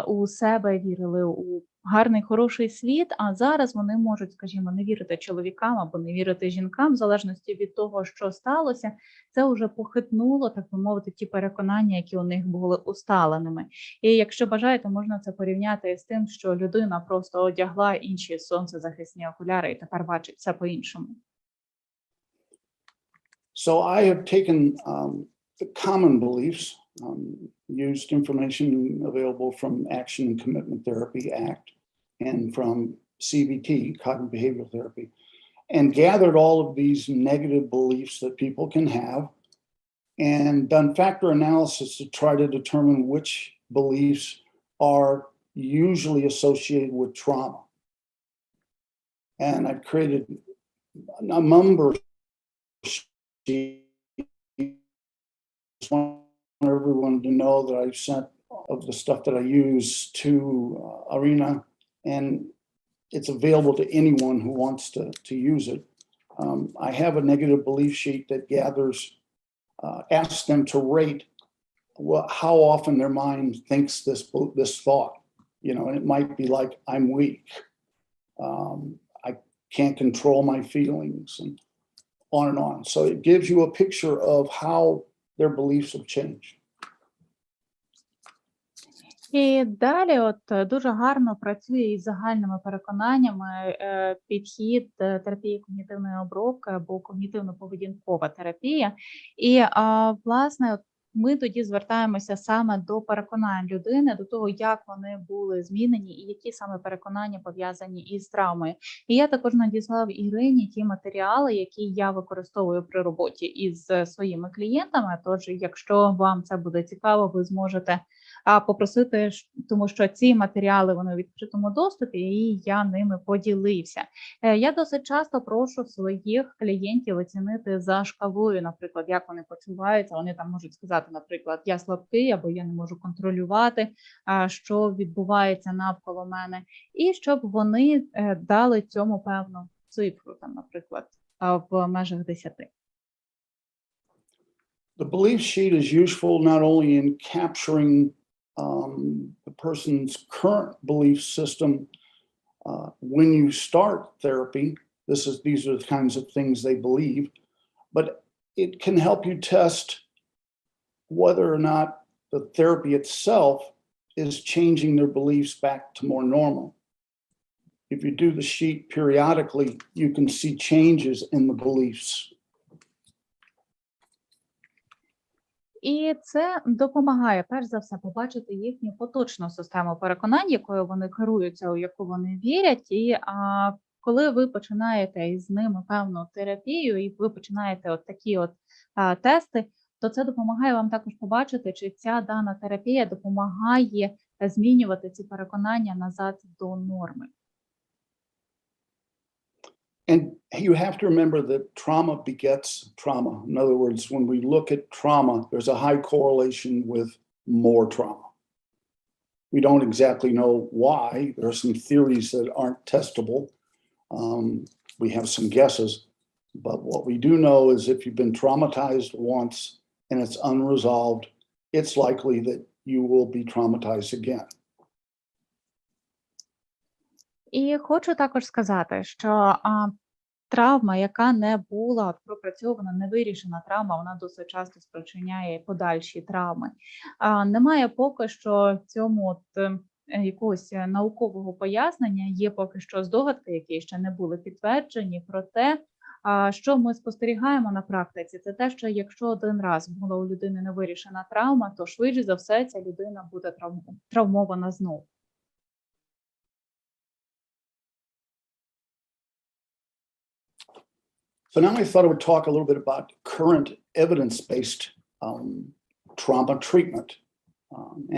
у себе, вірили у гарний, хороший світ. А зараз вони можуть, скажімо, не вірити чоловікам або не вірити жінкам, в залежності від того, що сталося. Це вже похитнуло, так би мовити, ті переконання, які у них були усталеними. І якщо бажаєте, можна це порівняти з тим, що людина просто одягла інші сонцезахисні окуляри і тепер бачить все по-іншому. So I have taken the common beliefs, used information available from Action and Commitment Therapy Act and from CBT, Cognitive Behavioral Therapy, and gathered all of these negative beliefs that people can have and done factor analysis to try to determine which beliefs are usually associated with trauma. And I've created a number of just want everyone to know that I've sent of the stuff that I use to Arena, and it's available to anyone who wants to use it. I have a negative belief sheet that gathers, asks them to rate how often their mind thinks this thought, and it might be like, I'm weak, I can't control my feelings, and on. So it gives you a picture of how their beliefs have changed. І далі, дуже гарно працює із загальними переконаннями підхід терапії когнітивної обробки або когнітивно-поведінкова терапія. І, власне, ми тоді звертаємося саме до переконань людини, до того, як вони були змінені і які саме переконання пов'язані із травмою. І я також надіслав Ірині ті матеріали, які я використовую при роботі із своїми клієнтами. Тож, якщо вам це буде цікаво, ви зможете попросити, тому що ці матеріали вони у відкритому доступі, і я ними поділився. Я досить часто прошу своїх клієнтів оцінити за шкалою, наприклад, як вони почуваються. Вони там можуть сказати, наприклад, я слабкий або я не можу контролювати, що відбувається навколо мене, і щоб вони дали цьому певну цифру, там, наприклад, в межах 10. The belief sheet is useful not only in capturing the person's current belief system when you start therapy. These are the kinds of things they believe, but it can help you test whether or not the therapy itself is changing their beliefs back to more normal. If you do the sheet periodically, you can see changes in the beliefs. І це допомагає, перш за все, побачити їхню поточну систему переконань, якою вони керуються, у яку вони вірять. І коли ви починаєте із ними певну терапію, і ви починаєте такі тести, то це допомагає вам також побачити, чи ця дана терапія допомагає змінювати ці переконання назад до норми. And you have to remember that trauma begets trauma. In other words, when we look at trauma, there's a high correlation with more trauma. We don't exactly know why. There are some theories that aren't testable. We have some guesses. But what we do know is if you've been traumatized once and it's unresolved, it's likely that you will be traumatized again. І хочу також сказати, що травма, яка не була пропрацьована, не вирішена травма, вона досить часто спричиняє подальші травми. Немає поки що цьому якогось наукового пояснення, є поки що здогадки, які ще не були підтверджені, про те, що ми спостерігаємо на практиці. Це те, що якщо один раз була у людини невирішена травма, то швидше за все ця людина буде травмована знову. So now I thought I would talk a little bit about current evidence-based trauma treatment,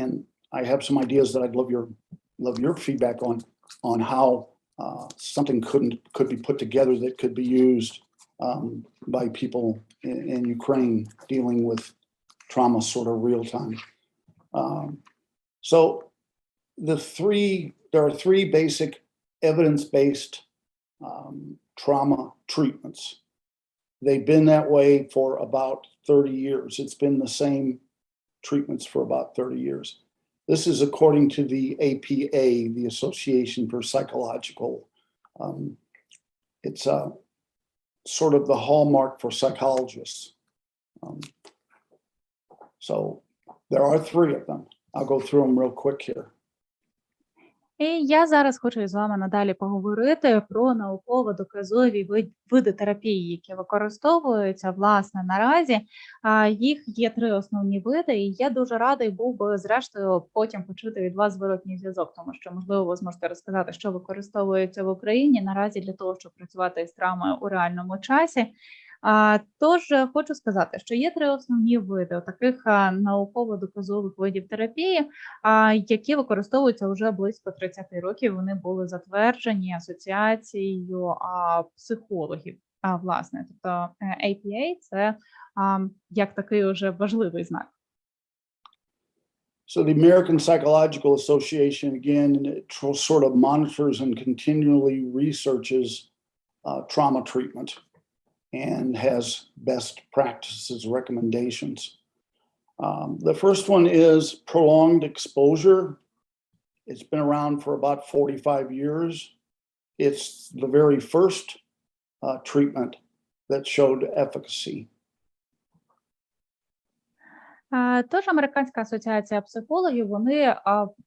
and I have some ideas that I'd love your feedback on how something could be put together that could be used by people in Ukraine dealing with trauma sort of real time. So there are three basic evidence-based trauma treatments. they've been that way for about 30 years. It's been the same treatments for about 30 years. This is according to the APA, the Association for Psychological. It's sort of the hallmark for psychologists. So there are 3 of them. I'll go through them real quick here. І я зараз хочу із вами надалі поговорити про науково-доказові види терапії, які використовуються, власне, наразі. Їх є 3 основні види, і я дуже радий був би, зрештою, потім почути від вас зворотній зв'язок, тому що, можливо, ви зможете розказати, що використовується в Україні наразі для того, щоб працювати з травмою у реальному часі. Тож хочу сказати, що є 3 основні види таких науково-доказових видів терапії, які використовуються вже близько 30 років. Вони були затверджені асоціацією психологів. Власне, тобто APA – це як такий уже важливий знак. So the American Psychological Association, again, it sort of monitors and continually researches trauma treatment and has best practices recommendations. The first one is prolonged exposure. It's been around for about 45 years. It's the very first treatment that showed efficacy. Тож Американська асоціація психологів, вони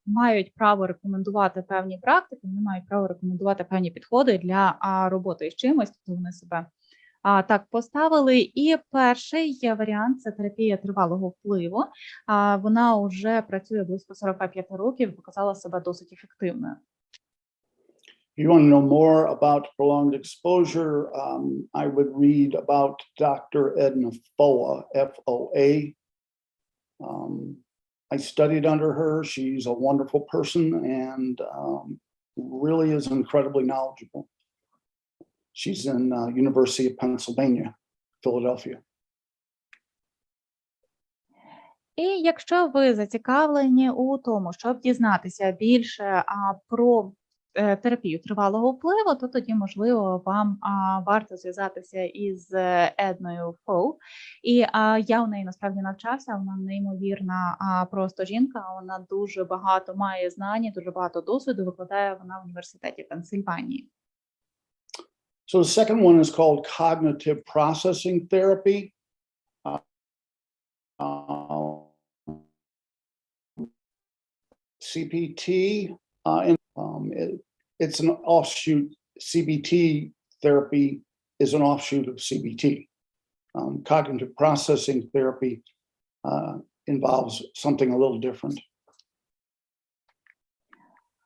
мають право рекомендувати певні практики, вони мають право рекомендувати певні підходи для роботи із чимось, тобто вони себе так поставили. І перший варіант – це терапія тривалого впливу. Вона вже працює близько 45 років, показала себе досить ефективною. If you want to know more about prolonged exposure, I would read about Dr. Edna Foa, F-O-A. I studied under her. She's a wonderful person and really is incredibly knowledgeable. She's in University of Pennsylvania, Philadelphia. І якщо ви зацікавлені у тому, щоб дізнатися більше про терапію тривалого впливу, то тоді, можливо, вам варто зв'язатися із Едною Фоу. І я у неї насправді навчався, вона неймовірна просто жінка, вона дуже багато має знань, дуже багато досвіду, викладає вона в університеті Пенсильванії. So the second one is called cognitive processing therapy. CPT, it's an offshoot. CBT therapy is an offshoot of CBT. Cognitive processing therapy involves something a little different.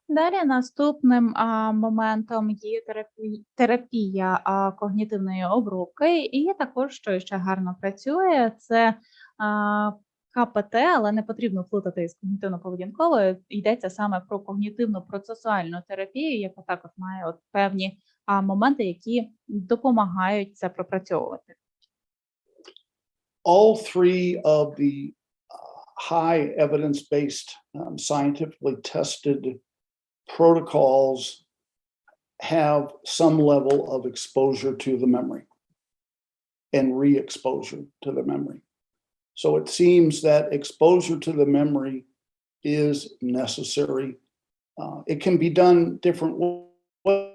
Далі наступним моментом є терапія когнітивної обробки, і також, що ще гарно працює, це КПТ, але не потрібно плутати із когнітивно-поведінковою. Йдеться саме про когнітивно-процесуальну терапію, яка також має певні моменти, які допомагають це пропрацьовувати. All 3 of the high evidence-based, scientifically tested protocols have some level of exposure to the memory and re-exposure to the memory. So it seems that exposure to the memory is necessary. It can be done different ways.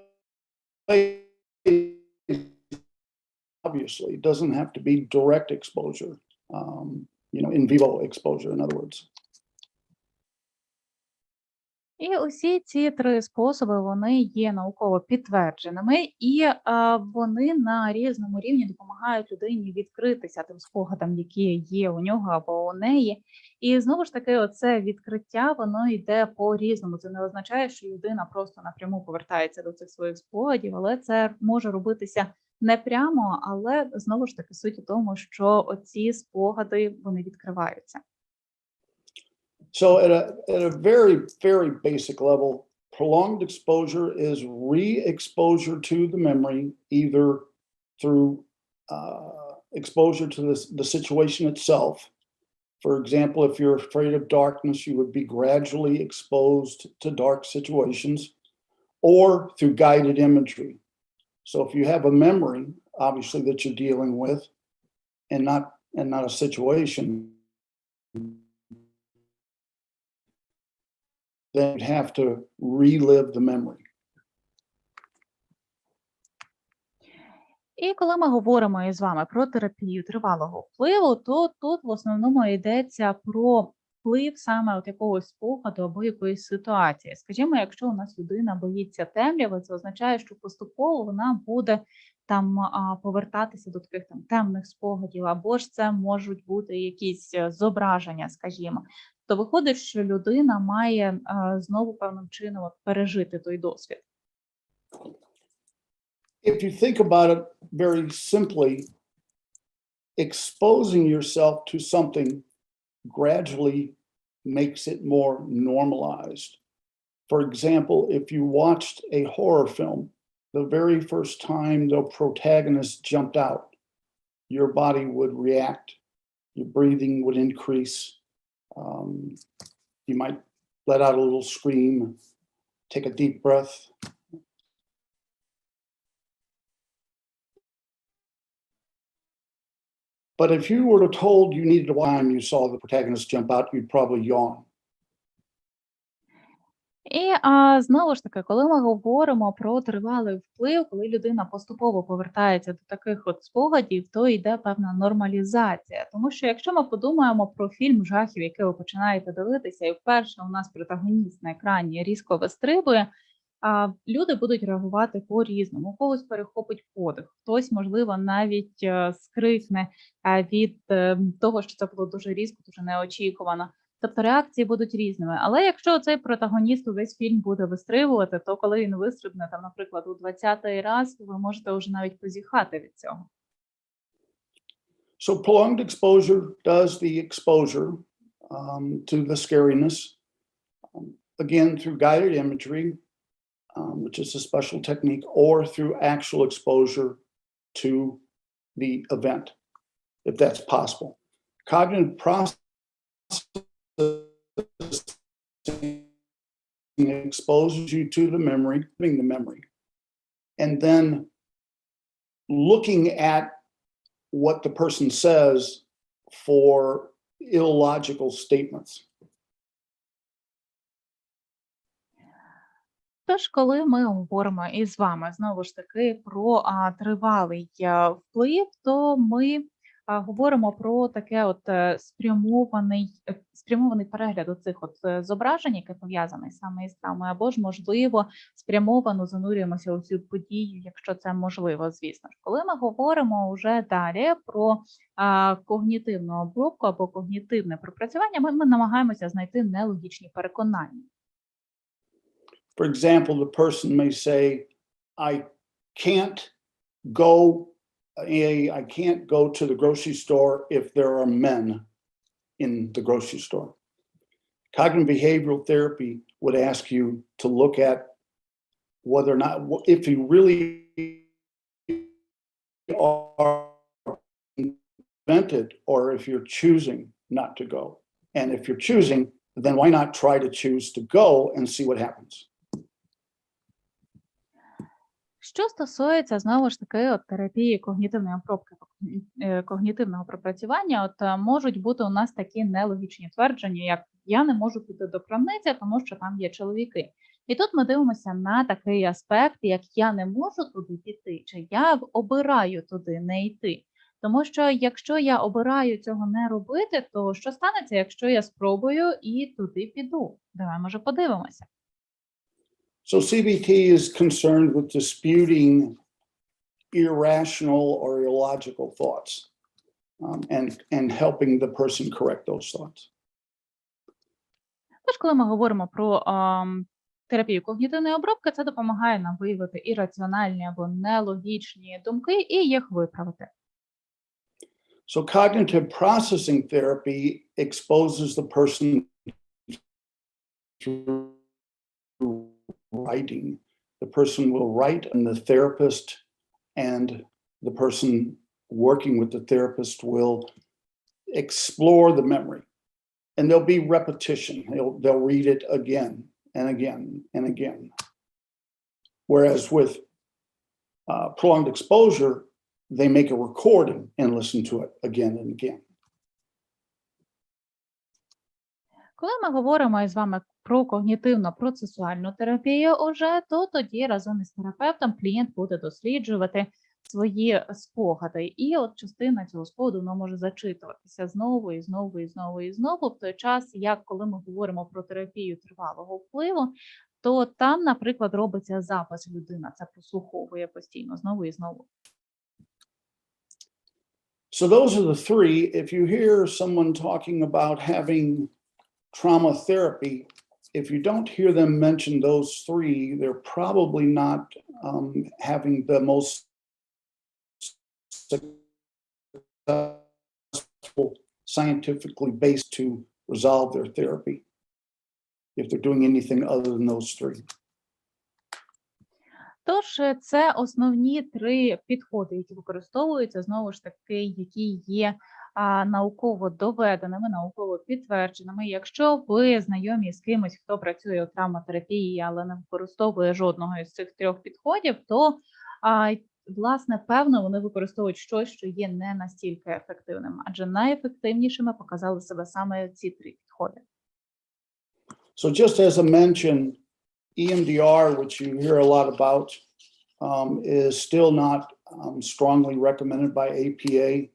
Obviously, it doesn't have to be direct exposure, in vivo exposure, in other words. І усі ці 3 способи, вони є науково підтвердженими, і вони на різному рівні допомагають людині відкритися тим спогадам, які є у нього або у неї. І знову ж таки, оце відкриття, воно йде по-різному. Це не означає, що людина просто напряму повертається до цих своїх спогадів, але це може робитися не прямо, але знову ж таки суть у тому, що оці спогади, вони відкриваються. So at a very, very basic level, prolonged exposure is re-exposure to the memory, either through exposure to the situation itself. For example, if you're afraid of darkness, you would be gradually exposed to dark situations, or through guided imagery. So if you have a memory obviously, that you're dealing with, and not a situation, then you'd have to relive the memory. І коли ми говоримо із вами про терапію тривалого впливу, то тут в основному йдеться про вплив саме от якогось спогаду або якоїсь ситуації. Скажімо, якщо у нас людина боїться темряви, це означає, що поступово вона буде там повертатися до таких там темних спогадів, або ж це можуть бути якісь зображення, скажімо. То виходить, що людина має знову певним чином от пережити той досвід. If you think about it very simply, exposing yourself to something gradually makes it more normalized. For example, if you watched a horror film, the very first time the protagonist jumped out, your body would react, your breathing would increase, you might let out a little scream, take a deep breath. But if you were told you needed to watch time you saw the protagonist jump out, you'd probably yawn. І знову ж таки, коли ми говоримо про тривалий вплив, коли людина поступово повертається до таких от спогадів, то йде певна нормалізація. Тому що якщо ми подумаємо про фільм жахів, який ви починаєте дивитися, і вперше у нас протагоніст на екрані різко вистрибує, люди будуть реагувати по-різному. У когось перехопить подих, хтось, можливо, навіть скрикне від того, що це було дуже різко, дуже неочікувано. Тобто реакції будуть різними. Але якщо цей протагоніст увесь фільм буде вистрибувати, то коли він вистрибне, там, наприклад, у 20-й раз, ви можете вже навіть позіхати від цього. So prolonged exposure does the exposure to the scariness, again, through guided imagery, which is a special technique, or through actual exposure to the event, if that's possible. Cognitive process exposes you to the memory, and then looking at what the person says for illogical statements. Тож, коли ми говоримо із вами, знову ж таки, про тривалий вплив, то ми говоримо про таке от спрямований перегляд оцих от зображень, яке пов'язане саме із травмою, або ж, можливо, спрямовано занурюємося у цю подію, якщо це можливо, звісно ж. Коли ми говоримо вже далі про когнітивну обробку або когнітивне пропрацювання, ми намагаємося знайти нелогічні переконання. For example, the person may say, I can't go to the grocery store if there are men in the grocery store. Cognitive behavioral therapy would ask you to look at whether or not, if you really are invented, or if you're choosing not to go. And if you're choosing, then why not try to choose to go and see what happens? Що стосується, знову ж таки, от терапії когнітивної обробки, когнітивного пропрацювання, от можуть бути у нас такі нелогічні твердження, як «я не можу піти до крамниці, тому що там є чоловіки». І тут ми дивимося на такий аспект, як «я не можу туди піти», чи «я обираю туди не йти». Тому що якщо я обираю цього не робити, то що станеться, якщо я спробую і туди піду? Давай, може, подивимося. So CBT is concerned with disputing irrational or illogical thoughts, and helping the person correct those thoughts. Тож, коли ми говоримо про терапію когнітивної обробки, це допомагає нам виявити ірраціональні або нелогічні думки і їх виправити. So cognitive processing therapy exposes the person to writing. The person will write, and the therapist and the person working with the therapist will explore the memory. And there'll be repetition. They'll read it again and again and again. Whereas with prolonged exposure, they make a recording and listen to it again and again. Коли ми говоримо із вами про когнітивно-процесуальну терапію уже, то тоді разом із терапевтом клієнт буде досліджувати свої спогади. І от частина цього спогаду вона може зачитуватися знову і знову і знову і знову, в той час, як коли ми говоримо про терапію тривалого впливу, то там, наприклад, робиться запис, людина це прослуховує постійно знову і знову. So those are the three. If you hear someone talking about having trauma therapy, if you don't hear them mention those three, they're probably not having the most successful, scientifically based to resolve their therapy, if they're doing anything other than those three. Тож це основні три підходи, які використовуються, знову ж таки, які є науково доведеними, науково підтвердженими. Якщо ви знайомі з кимось, хто працює у травматерапії, але не використовує жодного із цих трьох підходів, то, власне, певно, вони використовують щось, що є не настільки ефективним, адже найефективнішими показали себе саме ці три підходи. So just as a mention, EMDR, which you hear a lot about, is still not strongly recommended by APA.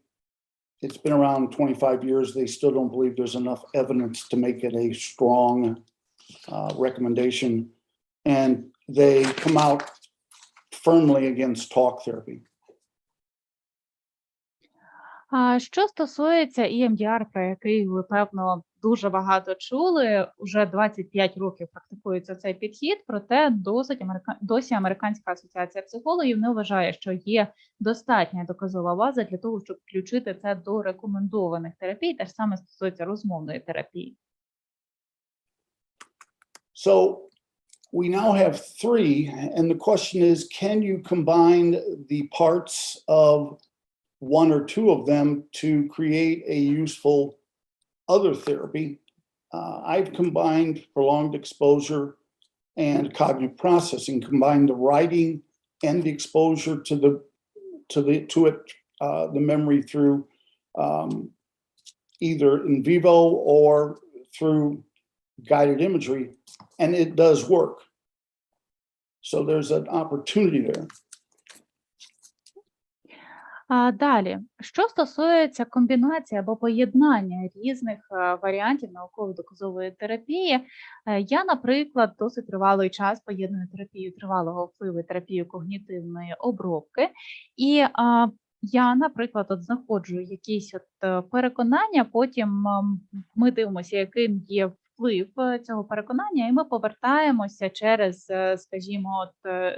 It's been around 25 years. They still don't believe there's enough evidence to make it a strong recommendation. And they come out firmly against talk therapy. Що стосується EMDR, про який ви, певно, дуже багато чули, уже 25 років практикується цей підхід, проте досі Американська асоціація психологів не вважає, що є достатня доказова база для того, щоб включити це до рекомендованих терапій, те ж саме стосується розмовної терапії. So we now have three, and the question is, can you combine the parts of one or two of them to create a useful other therapy? I've combined prolonged exposure and cognitive processing, combined the writing and the exposure to the memory through either in vivo or through guided imagery, and it does work. So there's an opportunity there. Далі, що стосується комбінації або поєднання різних варіантів науково-доказової терапії, я, наприклад, досить тривалий час поєдную терапію тривалого впливу і терапію когнітивної обробки. І я, наприклад, знаходжу якісь переконання, потім ми дивимося, яким є вплив цього переконання, і ми повертаємося через, скажімо,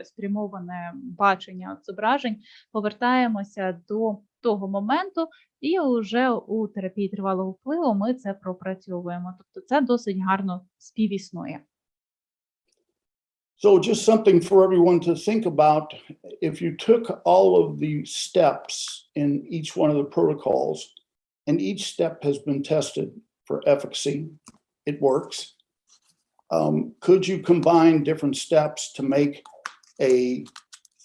спрямоване бачення зображень, повертаємося до того моменту, і вже у терапії тривалого впливу ми це пропрацьовуємо. Тобто це досить гарно співіснує. So just something for everyone to think about. If you took all of the steps in each one of the protocols, and each step has been tested for efficacy, it works. Could you combine different steps to make a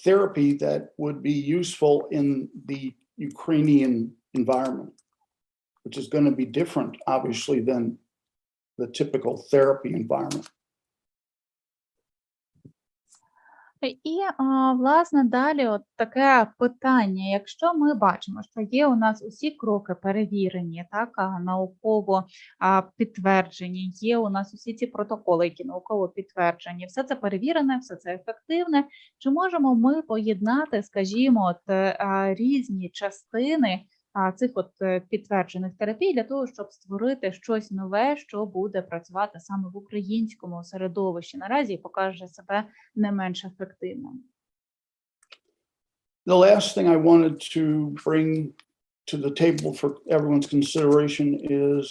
therapy that would be useful in the Ukrainian environment, which is going to be different, obviously, than the typical therapy environment? І, власне, далі от таке питання. Якщо ми бачимо, що є у нас усі кроки перевірені, так, науково підтверджені, є у нас усі ці протоколи, які науково підтверджені, все це перевірене, все це ефективне, чи можемо ми поєднати, скажімо, різні частини цих підтверджених терапій для того, щоб створити щось нове, що буде працювати саме в українському середовищі наразі і покаже себе не менш ефективним. The last thing I wanted to bring to the table for everyone's consideration is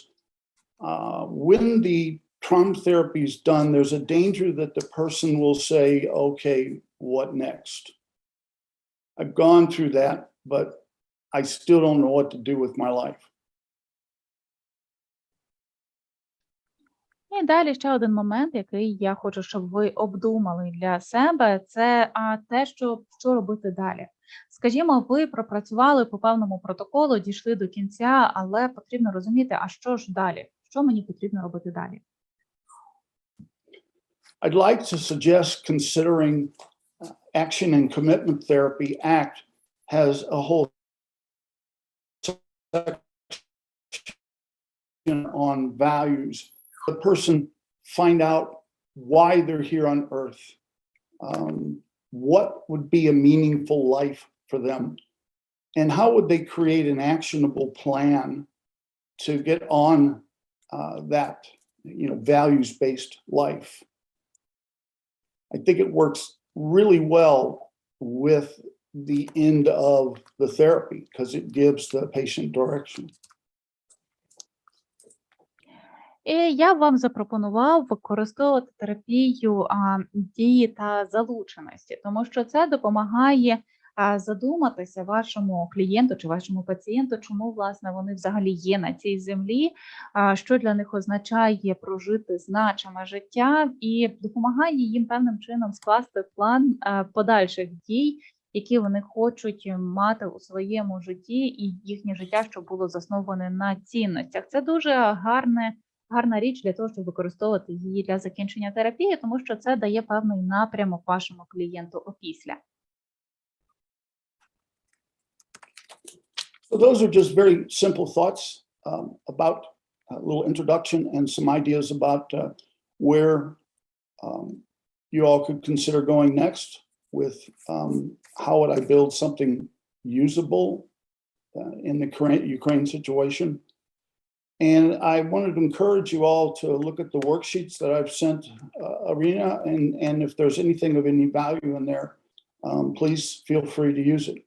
when the trauma therapy is done, there's a danger that the person will say, okay, what next? I've gone through that, but I still don't know what to do with my life. І далі ще один момент, який я хочу, щоб ви обдумали для себе, це те, що робити далі. Скажімо, ви пропрацювали по певному протоколу, дійшли до кінця, але потрібно розуміти, а що ж далі? Що мені потрібно робити далі? I'd like to suggest considering Action and Commitment Therapy Act has a whole section on values. The person find out why they're here on earth, what would be a meaningful life for them, and how would they create an actionable plan to get on that, values-based life. I think it works really well with the end of the therapy because it gives the patient direction. І я б вам запропонував використовувати терапію дії та залученості, тому що це допомагає задуматися вашому клієнту чи вашому пацієнту, чому власне вони взагалі є на цій землі, що для них означає прожити значиме життя, і допомагає їм певним чином скласти план подальших дій, які вони хочуть мати у своєму житті, і їхнє життя, щоб було засноване на цінностях. Це дуже гарна річ для того, щоб використовувати її для закінчення терапії, тому що це дає певний напрямок вашому клієнту опісля. So those are just very simple thoughts about a little introduction and some ideas about where you all could consider going next with how would I build something usable in the current Ukraine situation. And I wanted to encourage you all to look at the worksheets that I've sent Arena, and if there's anything of any value in there, please feel free to use it.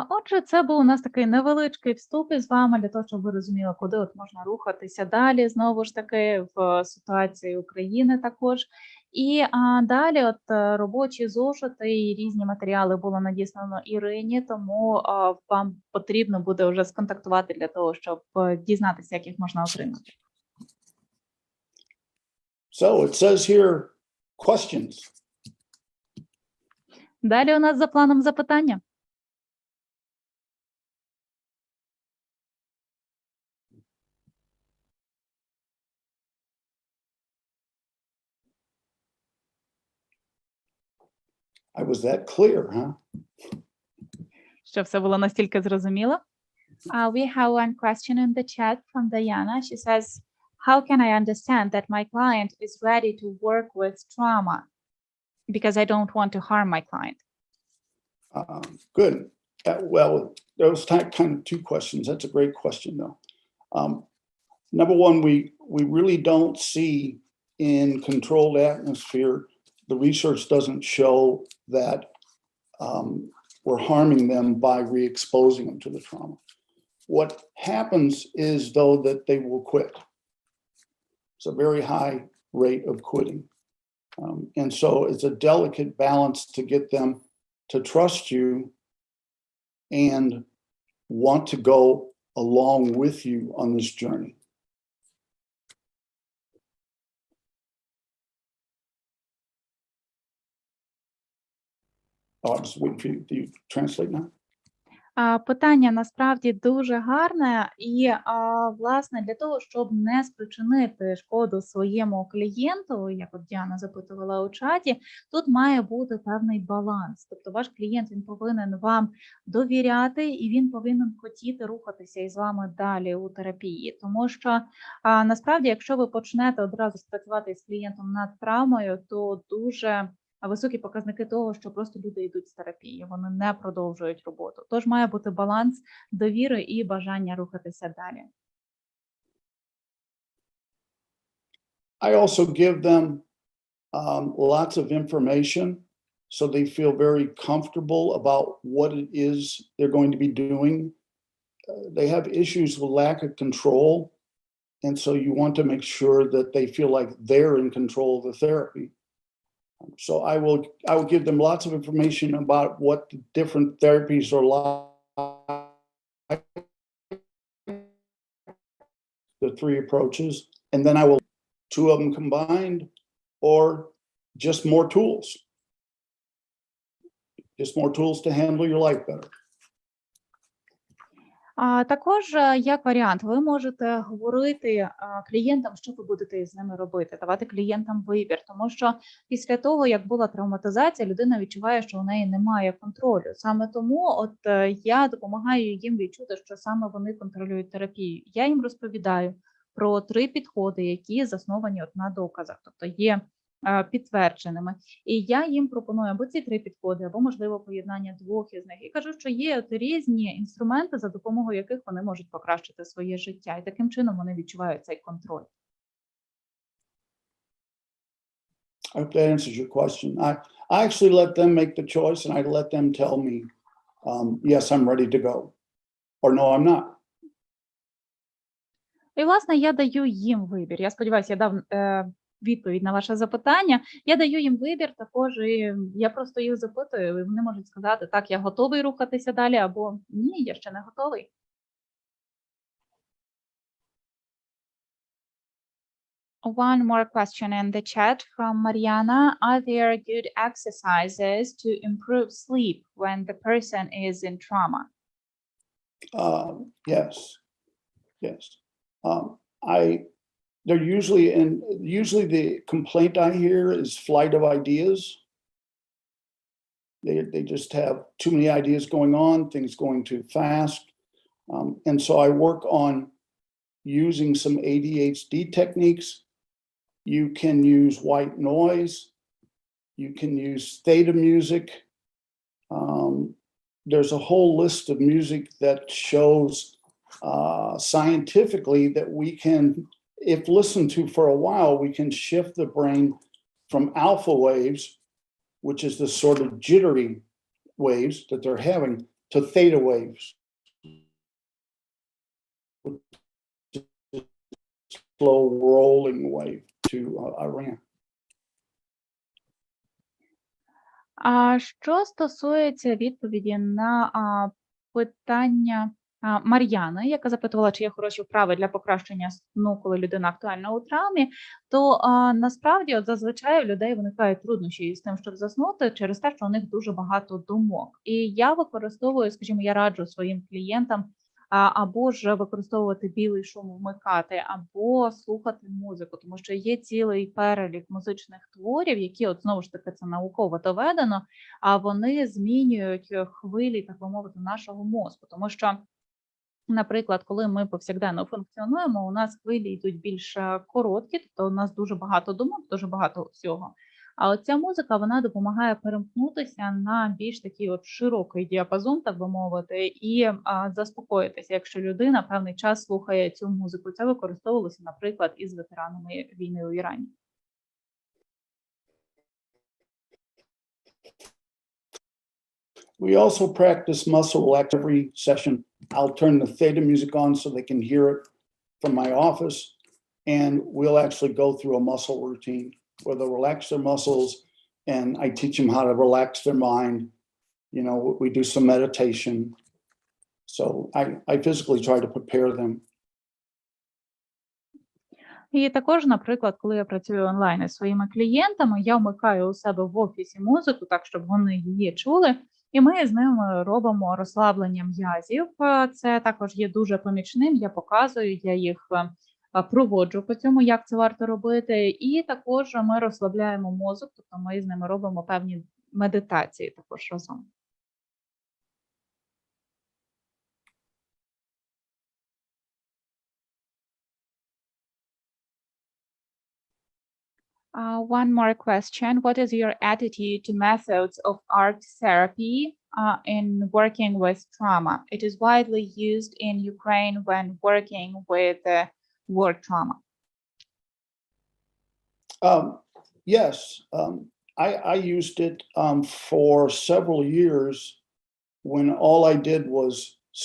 Отже, це був у нас такий невеличкий вступ із вами для того, щоб ви розуміли, куди от можна рухатися далі, знову ж таки, в ситуації України також. І далі от робочі зошити і різні матеріали було надіслано Ірині, тому вам потрібно буде вже сконтактувати для того, щоб дізнатися, як їх можна отримати. So it says here, questions. Далі у нас за планом запитання. I was that clear, huh? Що все було настільки зрозуміло? We have one question in the chat from Diana. She says, how can I understand that my client is ready to work with trauma? Because I don't want to harm my client. Good. Well, there was kind of two questions. That's a great question, though. Number one, we really don't see in controlled atmosphere, the research doesn't show that we're harming them by re-exposing them to the trauma. What happens is, though, that they will quit. It's a very high rate of quitting. And so it's a delicate balance to get them to trust you and want to go along with you on this journey. Oh, I'm just waiting for you. Do you translate now? Питання насправді дуже гарне, і власне для того, щоб не спричинити шкоду своєму клієнту, як от Діана запитувала у чаті, тут має бути певний баланс. Тобто ваш клієнт, він повинен вам довіряти, і він повинен хотіти рухатися із вами далі у терапії. Тому що насправді, якщо ви почнете одразу працювати з клієнтом над травмою, то дуже високі показники того, що просто люди йдуть з терапії, вони не продовжують роботу. Тож має бути баланс довіри і бажання рухатися далі. I also give them lots of information so they feel very comfortable about what it is they're going to be doing. They have issues with lack of control, and so you want to make sure that they feel like they're in control of the therapy. So I will give them lots of information about what the different therapies are like, the three approaches, and then I will two of them combined or just more tools. just more tools to handle your life better. Також, як варіант, ви можете говорити клієнтам, що ви будете з ними робити, давати клієнтам вибір. Тому що після того, як була травматизація, людина відчуває, що у неї немає контролю. Саме тому я допомагаю їм відчути, що саме вони контролюють терапію. Я їм розповідаю про 3 підходи, які засновані на доказах, тобто є підтвердженими. І я їм пропоную або ці 3 підходи, або, можливо, поєднання 2 із них. І кажу, що є різні інструменти, за допомогою яких вони можуть покращити своє життя. І таким чином вони відчувають цей контроль. I hope that answers your question. I actually let them make the choice, and I let them tell me, yes, I'm ready to go, or no, I'm not. І, власне, я даю їм вибір. Я сподіваюся, я дав відповідь на ваше запитання. Я даю їм вибір також, і я просто їх запитую, і вони можуть сказати, так, я готовий рухатися далі, або ні, я ще не готовий. One more question in the chat from Mariana. Are there good exercises to improve sleep when the person is in trauma? Yes, yes. They're usually the complaint I hear is flight of ideas. They just have too many ideas going on, things going too fast. And so I work on using some ADHD techniques. You can use white noise. You can use theta music. There's a whole list of music that shows scientifically that we can, if listened to for a while, we can shift the brain from alpha waves, which is the sort of jittery waves that they're having, to theta waves, slow rolling wave to a ramp. А що стосується відповіді на питання Мар'яни, яка запитувала, чи є хороші вправи для покращення сну, коли людина актуальна у травмі, то насправді зазвичай у людей виникають труднощі з тим, щоб заснути, через те, що у них дуже багато думок. І я використовую, скажімо, я раджу своїм клієнтам або ж використовувати білий шум вмикати, або слухати музику, тому що є цілий перелік музичних творів, які, от знову ж таки, це науково доведено, а вони змінюють хвилі, так би мовити, нашого мозку, тому що, наприклад, коли ми повсякденно функціонуємо, у нас хвилі йдуть більш короткі, тобто у нас дуже багато думок, дуже багато всього. А от ця музика, вона допомагає перемкнутися на більш такий от широкий діапазон, так би мовити, і заспокоїтися, якщо людина певний час слухає цю музику. Це використовувалося, наприклад, із ветеранами війни у Ірані. We also practice muscle relax every session. I'll turn the theta music on so they can hear it from my office, and we'll actually go through a muscle routine where they'll relax their muscles, and I teach them how to relax their mind. You know, we do some meditation. So I physically try to prepare them. І також, наприклад, коли я працюю онлайн із своїми клієнтами, я вмикаю у себе в офісі музику, так, щоб вони її чули, і ми з ними робимо розслаблення м'язів. Це також є дуже помічним, я показую, я їх проводжу по цьому, як це варто робити, і також ми розслабляємо мозок, тобто ми з ними робимо певні медитації також разом. One more question. What is your attitude to methods of art therapy in working with trauma? It is widely used in Ukraine when working with war trauma. Yes, I used it for several years when all I did was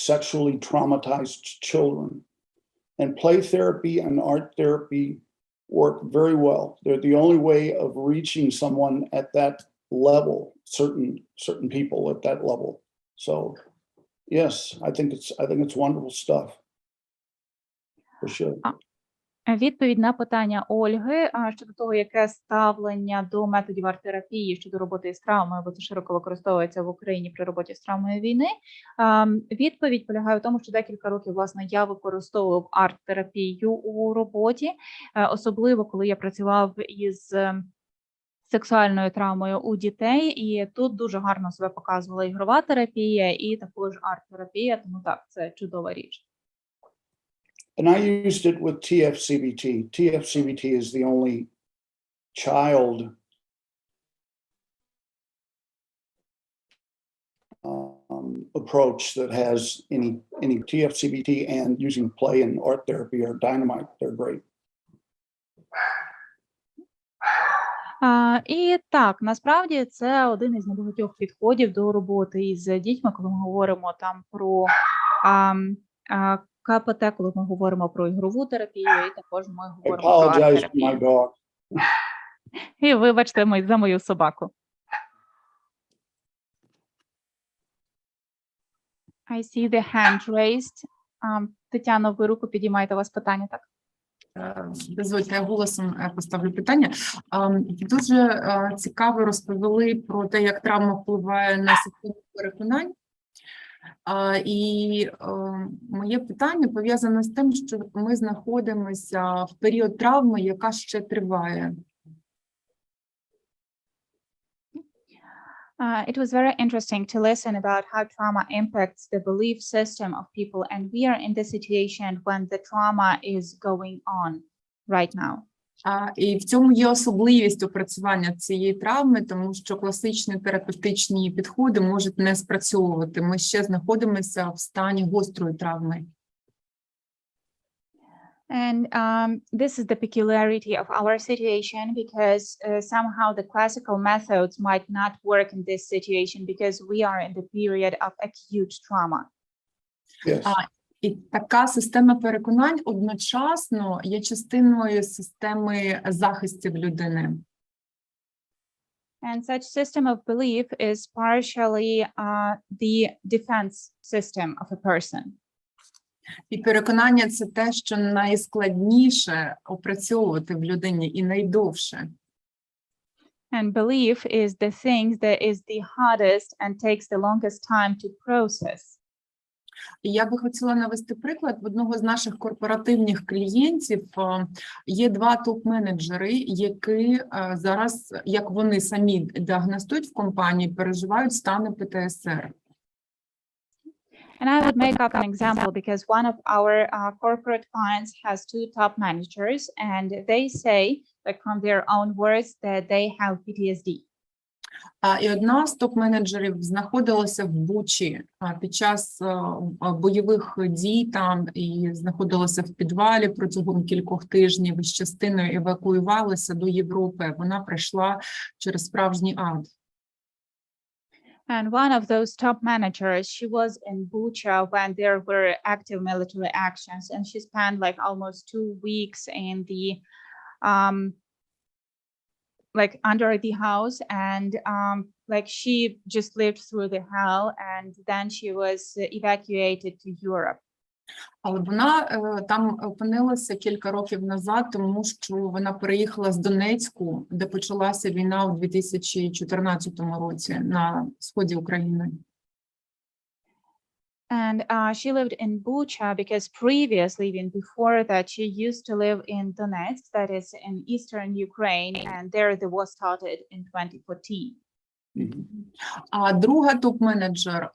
sexually traumatized children. And play therapy and art therapy work very well. They're the only way of reaching someone at that level, certain people at that level. So yes, I think it's wonderful stuff. For sure. Відповідь на питання Ольги щодо того, яке ставлення до методів арт-терапії щодо роботи з травмою, бо це широко використовується в Україні при роботі з травмою війни. Відповідь полягає в тому, що декілька років, власне, я використовував арт-терапію у роботі, особливо коли я працював із сексуальною травмою у дітей, і тут дуже гарно себе показувала ігрова терапія і також арт-терапія, тому так, це чудова річ. And I used it with TFCBT. TFCBT is the only child approach that has any TFCBT, and using play and art therapy are dynamite. They're great. І так, насправді це один із небагатьох підходів до роботи із дітьми, коли ми говоримо там про КПТ, коли ми говоримо про ігрову терапію, і також ми I говоримо про apologize for my арт-терапію. dog. І вибачте за мою собаку. I see the hand raised. Тетяно, ви руку підіймаєте, у вас питання, так? Дозвольте, я голосом поставлю питання. Дуже цікаво розповіли про те, як травма впливає на систему переконань. І моє питання пов'язане з тим, що ми знаходимося в період травми, яка ще триває. It was very interesting to listen about how trauma impacts the belief system of people, and we are in the situation when the trauma is going on right now. І в цьому є особливість опрацювання цієї травми, тому що класичні терапевтичні підходи можуть не спрацьовувати. Ми ще знаходимося в стані гострої травми. And this is the peculiarity of our situation, because somehow the classical methods might not work in this situation because we are in the period of acute trauma. Yes. І така система переконань одночасно є частиною системи захистів людини. And such system of belief is partially the defense system of a person. І переконання – це те, що найскладніше опрацьовувати в людині і найдовше. And belief is the thing that is the hardest and takes the longest time to process. І я би хотіла навести приклад. В одного з наших корпоративних клієнтів є два топ-менеджери, які зараз, як вони самі діагностують в компанії, переживають стани ПТСР. And I would make up an example because one of our corporate clients has two top managers, and they say, like from their own words, that they have PTSD. І одна з топ-менеджерів знаходилася в Бучі під час бойових дій там і знаходилася в підвалі протягом кількох тижнів, і з частиною евакуювалася до Європи. Вона прийшла через справжній ад. And one of those top managers, she was in Bucha when there were active military actions, and she spent like almost 2 weeks in the like under the house, and like she just lived through the hell, and then she was evacuated to Europe. Але вона там опинилася кілька років назад, тому що вона переїхала з Донецьку, де почалася війна у 2014 році на сході України. And she lived in Bucha because previously, even before that, she used to live in Donetsk, that is in eastern Ukraine, and there the war started in 2014. А друга топ-менеджер,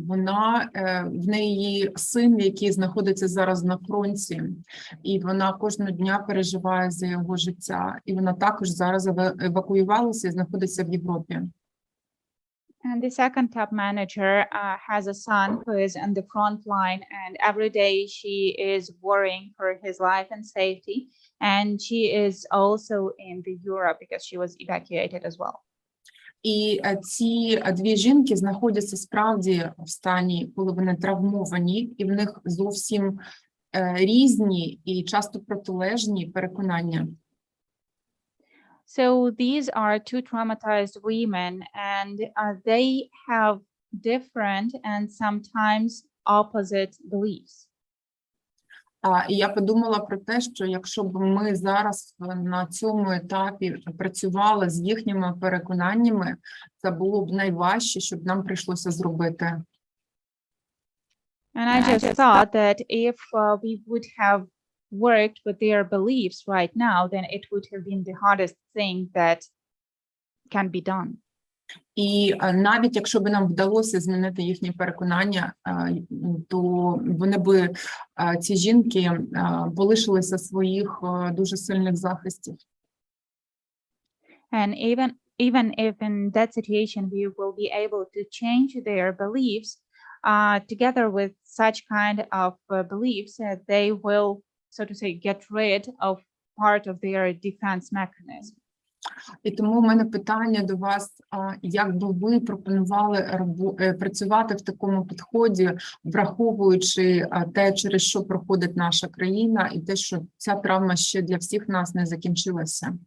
вона, в неї син, який знаходиться зараз на фронті, і вона кожного дня переживає за його життя, і вона також зараз евакуювалася і знаходиться в Європі. And the second top manager has a son who is on the front line, and every day she is worrying for his life and safety, and she is also in the Europe because she was evacuated as well. І ці дві жінки знаходяться справді в стані, коли вони травмовані, і в них зовсім різні і часто протилежні переконання. So these are two traumatized women, and they have different and sometimes opposite beliefs. І я подумала про те, що якщо б ми зараз на цьому етапі працювали з їхніми переконаннями, це було б найважче, щоб нам прийшлося зробити. And I just thought that if we would have worked with their beliefs right now, then it would have been the hardest thing that can be done. І навіть якщо б нам вдалося змінити їхні переконання, то вони би, ці жінки, полишилися своїх дуже сильних захистів. And even if in that situation we will be able to change their beliefs, together with such kind of beliefs, they will, so to say, get rid of part of their defense mechanism. І тому в мене питання до вас, як би ви пропонували працювати в такому підході, враховуючи те, через що проходить наша країна, і те, що ця травма ще для всіх нас не закінчилася.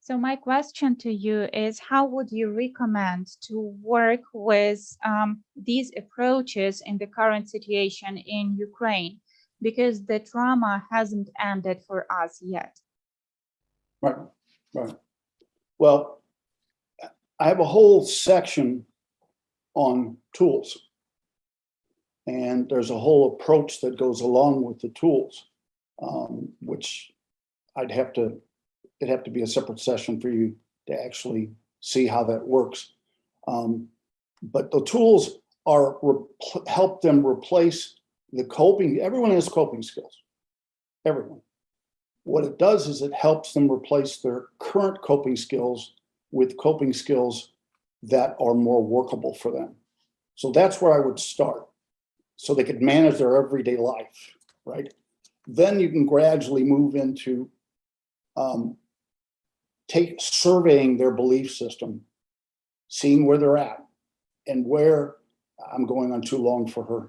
So my question to you is, how would you recommend to work with these approaches in the current situation in Ukraine? Because the trauma hasn't ended for us yet. Right, right. Well, I have a whole section on tools. And there's a whole approach that goes along with the tools, which it'd have to be a separate session for you to actually see how that works. But the tools are help them replace the coping. Everyone has coping skills. Everyone. What it does is it helps them replace their current coping skills with coping skills that are more workable for them. So that's where I would start, so they could manage their everyday life, right? Then you can gradually move into surveying their belief system, seeing where they're at, and where, I'm going on too long for her,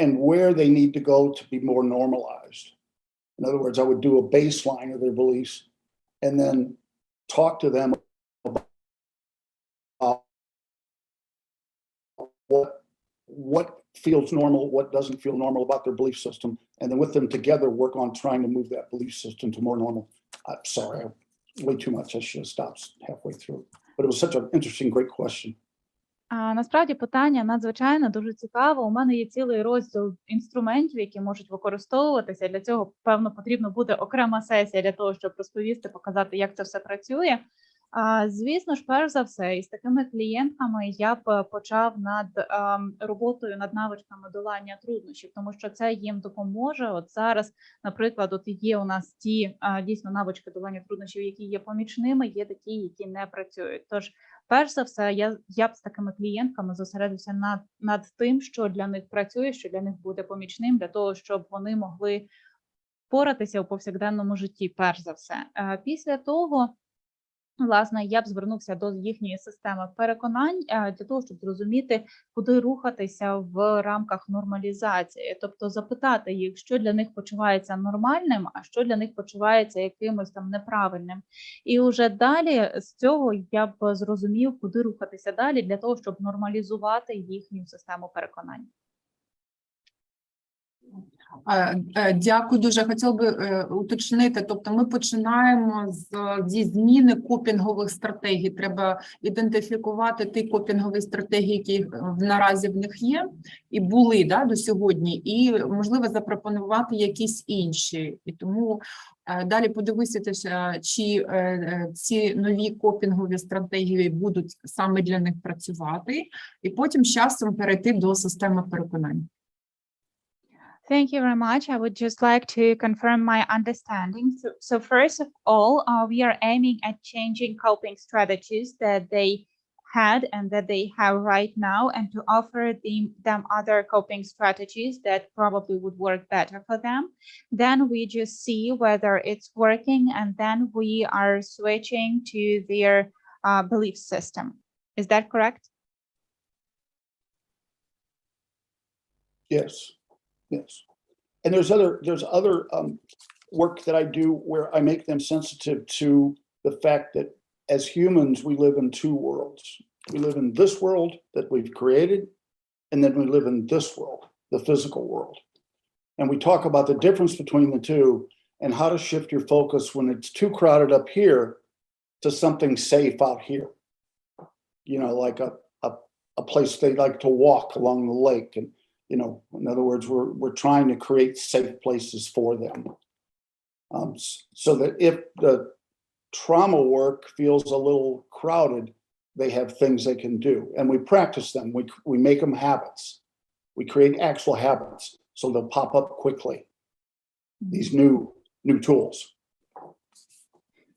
and where they need to go to be more normalized. In other words, I would do a baseline of their beliefs and then talk to them about what feels normal, what doesn't feel normal about their belief system, and then with them together work on trying to move that belief system to more normal. I'm sorry, way too much. I should have stopped halfway through. But it was such an interesting, great question. Насправді питання надзвичайно дуже цікаве. У мене є цілий розділ інструментів, які можуть використовуватися. Для цього, певно, потрібно буде окрема сесія для того, щоб розповісти, показати, як це все працює. Звісно ж, перш за все, із такими клієнтками я б почав над роботою над навичками долання труднощів, тому що це їм допоможе. От зараз, наприклад, от є у нас ті дійсно навички долання труднощів, які є помічними, є такі, які не працюють. Тож, перш за все, я б з такими клієнтками зосередився над тим, що для них працює, що для них буде помічним, для того, щоб вони могли впоратися у повсякденному житті, перш за все. Після того, власне, я б звернувся до їхньої системи переконань для того, щоб зрозуміти, куди рухатися в рамках нормалізації. Тобто запитати їх, що для них почувається нормальним, а що для них почувається якимось там неправильним. І вже далі з цього я б зрозумів, куди рухатися далі для того, щоб нормалізувати їхню систему переконань. Дякую дуже. Хотіла би уточнити, тобто ми починаємо зі зміни копінгових стратегій. Треба ідентифікувати ті копінгові стратегії, які наразі в них є і були до сьогодні, і, можливо, запропонувати якісь інші. І тому далі подивитися, чи ці нові копінгові стратегії будуть саме для них працювати, і потім з часом перейти до системи переконань. Thank you very much. I would just like to confirm my understanding. So first of all, we are aiming at changing coping strategies that they had and that they have right now, and to offer them other coping strategies that probably would work better for them. Then we just see whether it's working, and then we are switching to their belief system. Is that correct? Yes. Yes. And there's other work that I do where I make them sensitive to the fact that as humans, we live in two worlds. We live in this world that we've created, and then we live in this world. the physical world. And we talk about the difference between the two and how to shift your focus when it's too crowded up here to something safe out here. You know, like a place they like to walk along the lake. And, you know, in other words, we're trying to create safe places for them. So that if the trauma work feels a little crowded, they have things they can do. And we practice them. We make them habits. We create actual habits so they'll pop up quickly. These new tools.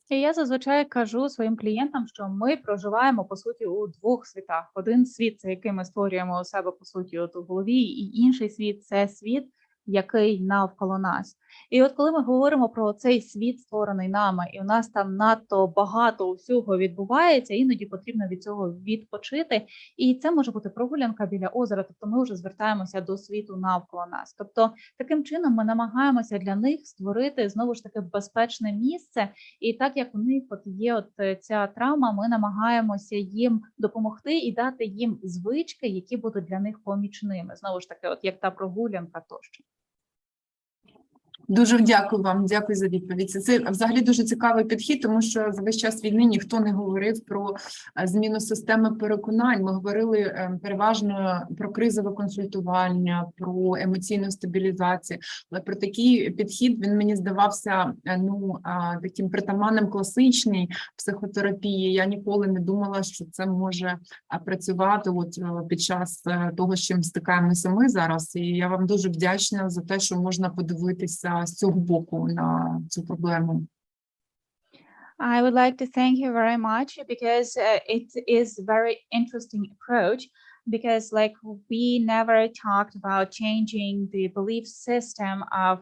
І я зазвичай кажу своїм клієнтам, що ми проживаємо, по суті, у двох світах. Один світ – це який ми створюємо у себе, по суті, от у голові, і інший світ – це світ, який навколо нас. І от коли ми говоримо про цей світ, створений нами, і у нас там надто багато усього відбувається, іноді потрібно від цього відпочити. І це може бути прогулянка біля озера, тобто ми вже звертаємося до світу навколо нас. Тобто таким чином ми намагаємося для них створити, знову ж таки, безпечне місце. І так як у них от є от ця травма, ми намагаємося їм допомогти і дати їм звички, які будуть для них помічними. Знову ж таки, от як та прогулянка тощо. Дуже дякую вам, дякую за відповідь. Це взагалі дуже цікавий підхід, тому що за весь час війни ніхто не говорив про зміну системи переконань. Ми говорили переважно про кризове консультування, про емоційну стабілізацію. Але про такий підхід він мені здавався таким притаманним класичній психотерапії. Я ніколи не думала, що це може працювати під час того, з чим стикаємося ми зараз. І я вам дуже вдячна за те, що можна подивитися з цього боку на цю проблему. I would like to thank you very much because it is very interesting approach because like we never talked about changing the belief system of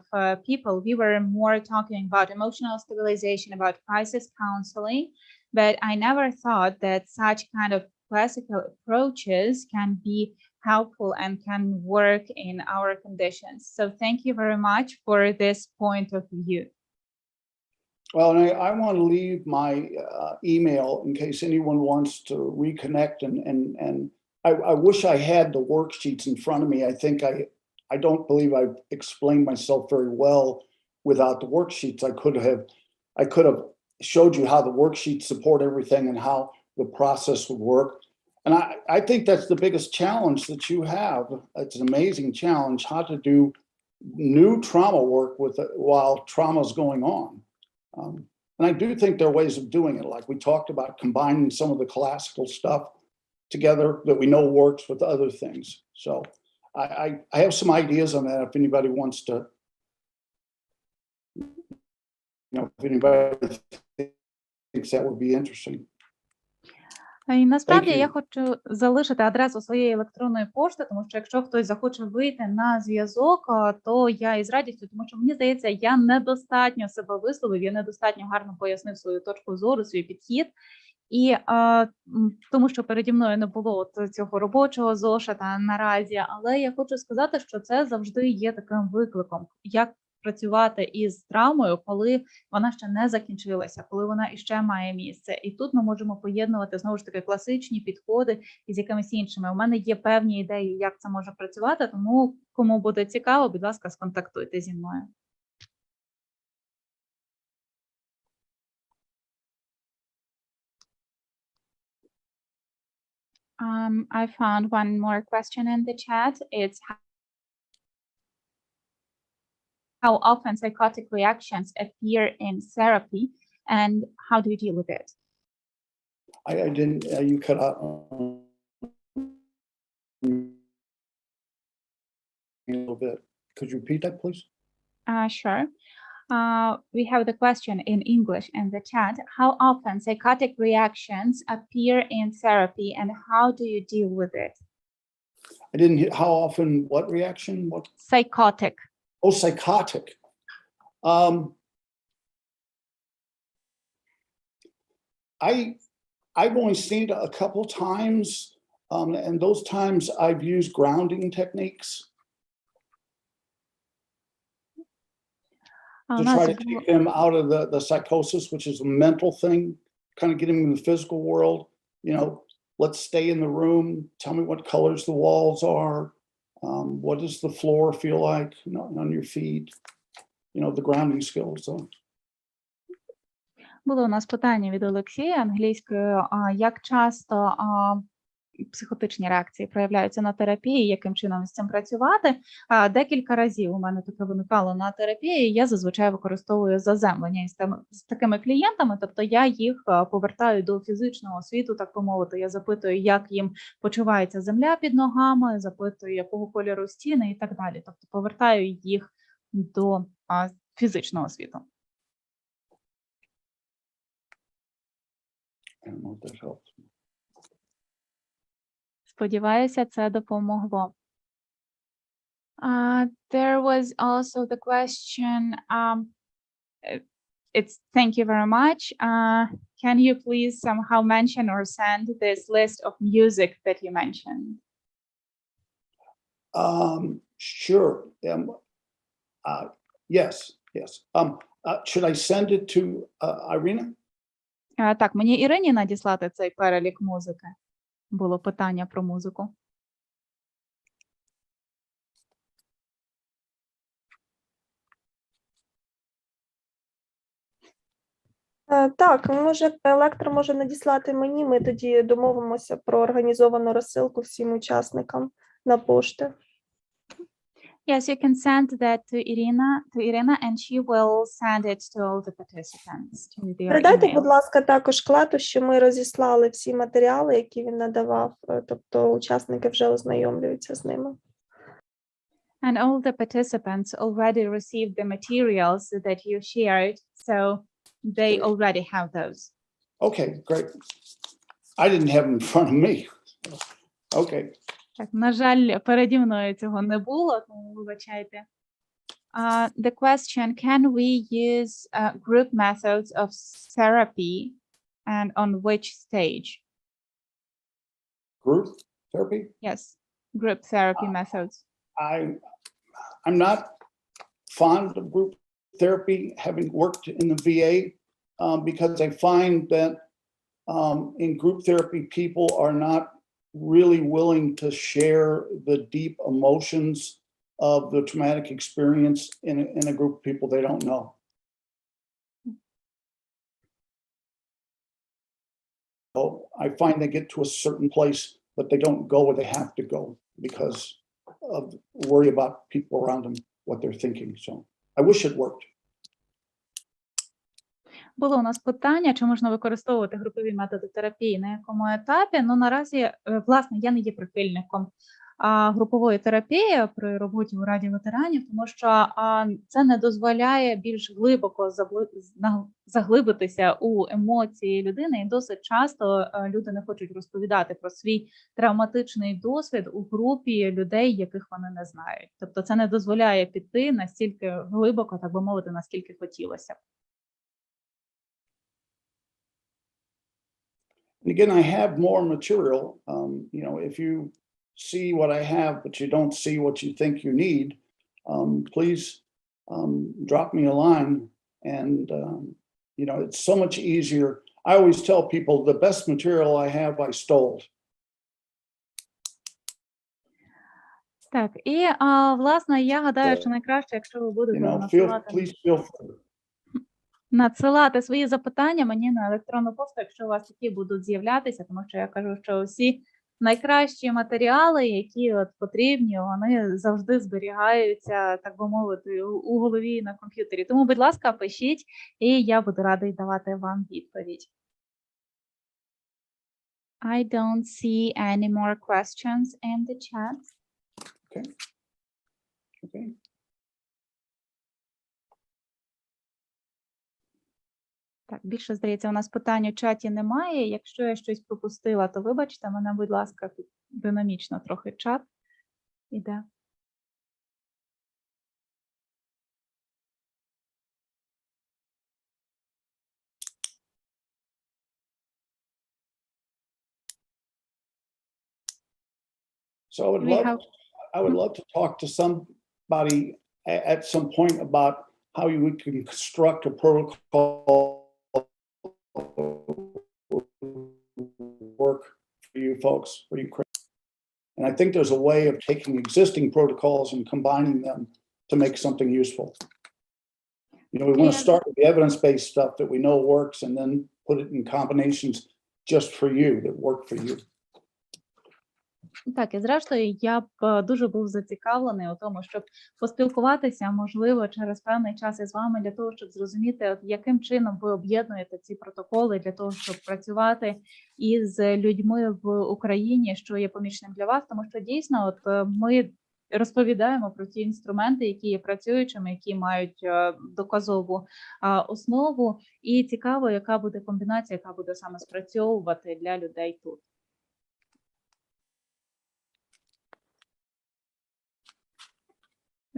people. We were more talking about emotional stabilization, about crisis counseling, but I never thought that such kind of classical approaches can be helpful and can work in our conditions. So thank you very much for this point of view. Well, and I want to leave my email in case anyone wants to reconnect. And I wish I had the worksheets in front of me. I think I don't believe I've explained myself very well without the worksheets. I could have showed you how the worksheets support everything and how the process would work. And I think that's the biggest challenge that you have. It's an amazing challenge, how to do new trauma work while trauma is going on. And I do think there are ways of doing it. Like we talked about combining some of the classical stuff together that we know works with other things. So I have some ideas on that if anybody wants to, if anybody thinks that would be interesting. І насправді я хочу залишити адресу своєї електронної пошти, тому що якщо хтось захоче вийти на зв'язок, то я із радістю, тому що мені здається, я недостатньо себе висловив, я недостатньо гарно пояснив свою точку зору, свій підхід. І тому що переді мною не було от цього робочого зошита наразі, але я хочу сказати, що це завжди є таким викликом, як працювати із травмою, коли вона ще не закінчилася, коли вона іще має місце. І тут ми можемо поєднувати, знову ж таки, класичні підходи із якимись іншими. У мене є певні ідеї, як це може працювати, тому кому буде цікаво, будь ласка, сконтактуйте зі мною. I found one more question in the chat. It's how often psychotic reactions appear in therapy and how do you deal with it? I didn't, you cut out a little bit. Could you repeat that, please? Sure. We have the question in English in the chat. How often psychotic reactions appear in therapy and how do you deal with it? I didn't hear, how often, what reaction? What? Psychotic. Oh, psychotic. I've only seen it a couple times, and those times I've used grounding techniques to try to take them out of the psychosis, which is a mental thing, kind of get them in the physical world. You know, let's stay in the room. Tell me what colors the walls are. What does the floor feel like on your feet? The grounding skills. So. Було у нас питання від Олексія англійською, як часто психотичні реакції проявляються на терапії, яким чином з цим працювати. Декілька разів у мене таке виникало на терапії, я зазвичай використовую заземлення з такими клієнтами, тобто я їх повертаю до фізичного світу, так би мовити, я запитую, як їм почувається земля під ногами, запитую, якого кольору стіни і так далі, тобто повертаю їх до фізичного світу. I don't know if that helps. Сподіваюся, це допомогло. There was also the question, it's thank you very much. Can you please somehow mention or send this list of music that you mentioned? Sure. Yes. Should I send it to Irina? Так, мені Ірині надіслати цей перелік музики. Було питання про музику. Так, Електро може надіслати мені, ми тоді домовимося про організовану розсилку всім учасникам на пошти. Yes, you can send that to Irina, and she will send it to all the participants. To their Передайте, email. будь ласка, також Клату, що ми розіслали всі матеріали, які він надавав, тобто учасники вже ознайомлюються з ними. And all the participants already received the materials that you shared, so they already have those. Okay, great. I didn't have them in front of me. Okay. Так, на жаль, переді мною цього не було, тому вибачайте. The question, can we use group methods of therapy and on which stage? Group therapy? Yes, group therapy methods. I'm not fond of group therapy, having worked in the VA, because I find that in group therapy, people are not really willing to share the deep emotions of the traumatic experience in a group of people they don't know. So I find they get to a certain place, but they don't go where they have to go because of worry about people around them, what they're thinking. So I wish it worked. Було у нас питання, чи можна використовувати групові методи терапії, на якому етапі. Ну, наразі, власне, я не є прихильником групової терапії при роботі у Раді ветеранів, тому що це не дозволяє більш глибоко заглибитися у емоції людини, і досить часто люди не хочуть розповідати про свій травматичний досвід у групі людей, яких вони не знають. Тобто це не дозволяє піти настільки глибоко, так би мовити, наскільки хотілося б. And again, I have more material. If you see what I have, but you don't see what you think you need, please drop me a line. And, it's so much easier. I always tell people the best material I have, I stole. Так, і, власне, я гадаю, що найкраще, якщо ви будете Please feel free. надсилати свої запитання мені на електронну пошту, якщо у вас такі будуть з'являтися, тому що я кажу, що всі найкращі матеріали, які потрібні, вони завжди зберігаються, так би мовити, у голові і на комп'ютері. Тому, будь ласка, пишіть, і я буду радий давати вам відповідь. I don't see any more questions in the chat. Okay. Так, більше, здається, у нас питань у чаті немає. Якщо я щось пропустила, то вибачте мене, будь ласка, тут динамічно трохи чат іде. So I would love to talk to somebody at some point about how we can construct a protocol work for you folks, for you. And I think there's a way of taking existing protocols and combining them to make something useful. You know, we want to start with the evidence-based stuff that we know works and then put it in combinations just for you, that work for you. Так, і зрештою, я б дуже був зацікавлений у тому, щоб поспілкуватися, можливо, через певний час із вами для того, щоб зрозуміти, от яким чином ви об'єднуєте ці протоколи для того, щоб працювати із людьми в Україні, що є помічним для вас, тому що дійсно, от ми розповідаємо про ті інструменти, які є працюючими, які мають доказову основу, і цікаво, яка буде комбінація, яка буде саме спрацьовувати для людей тут.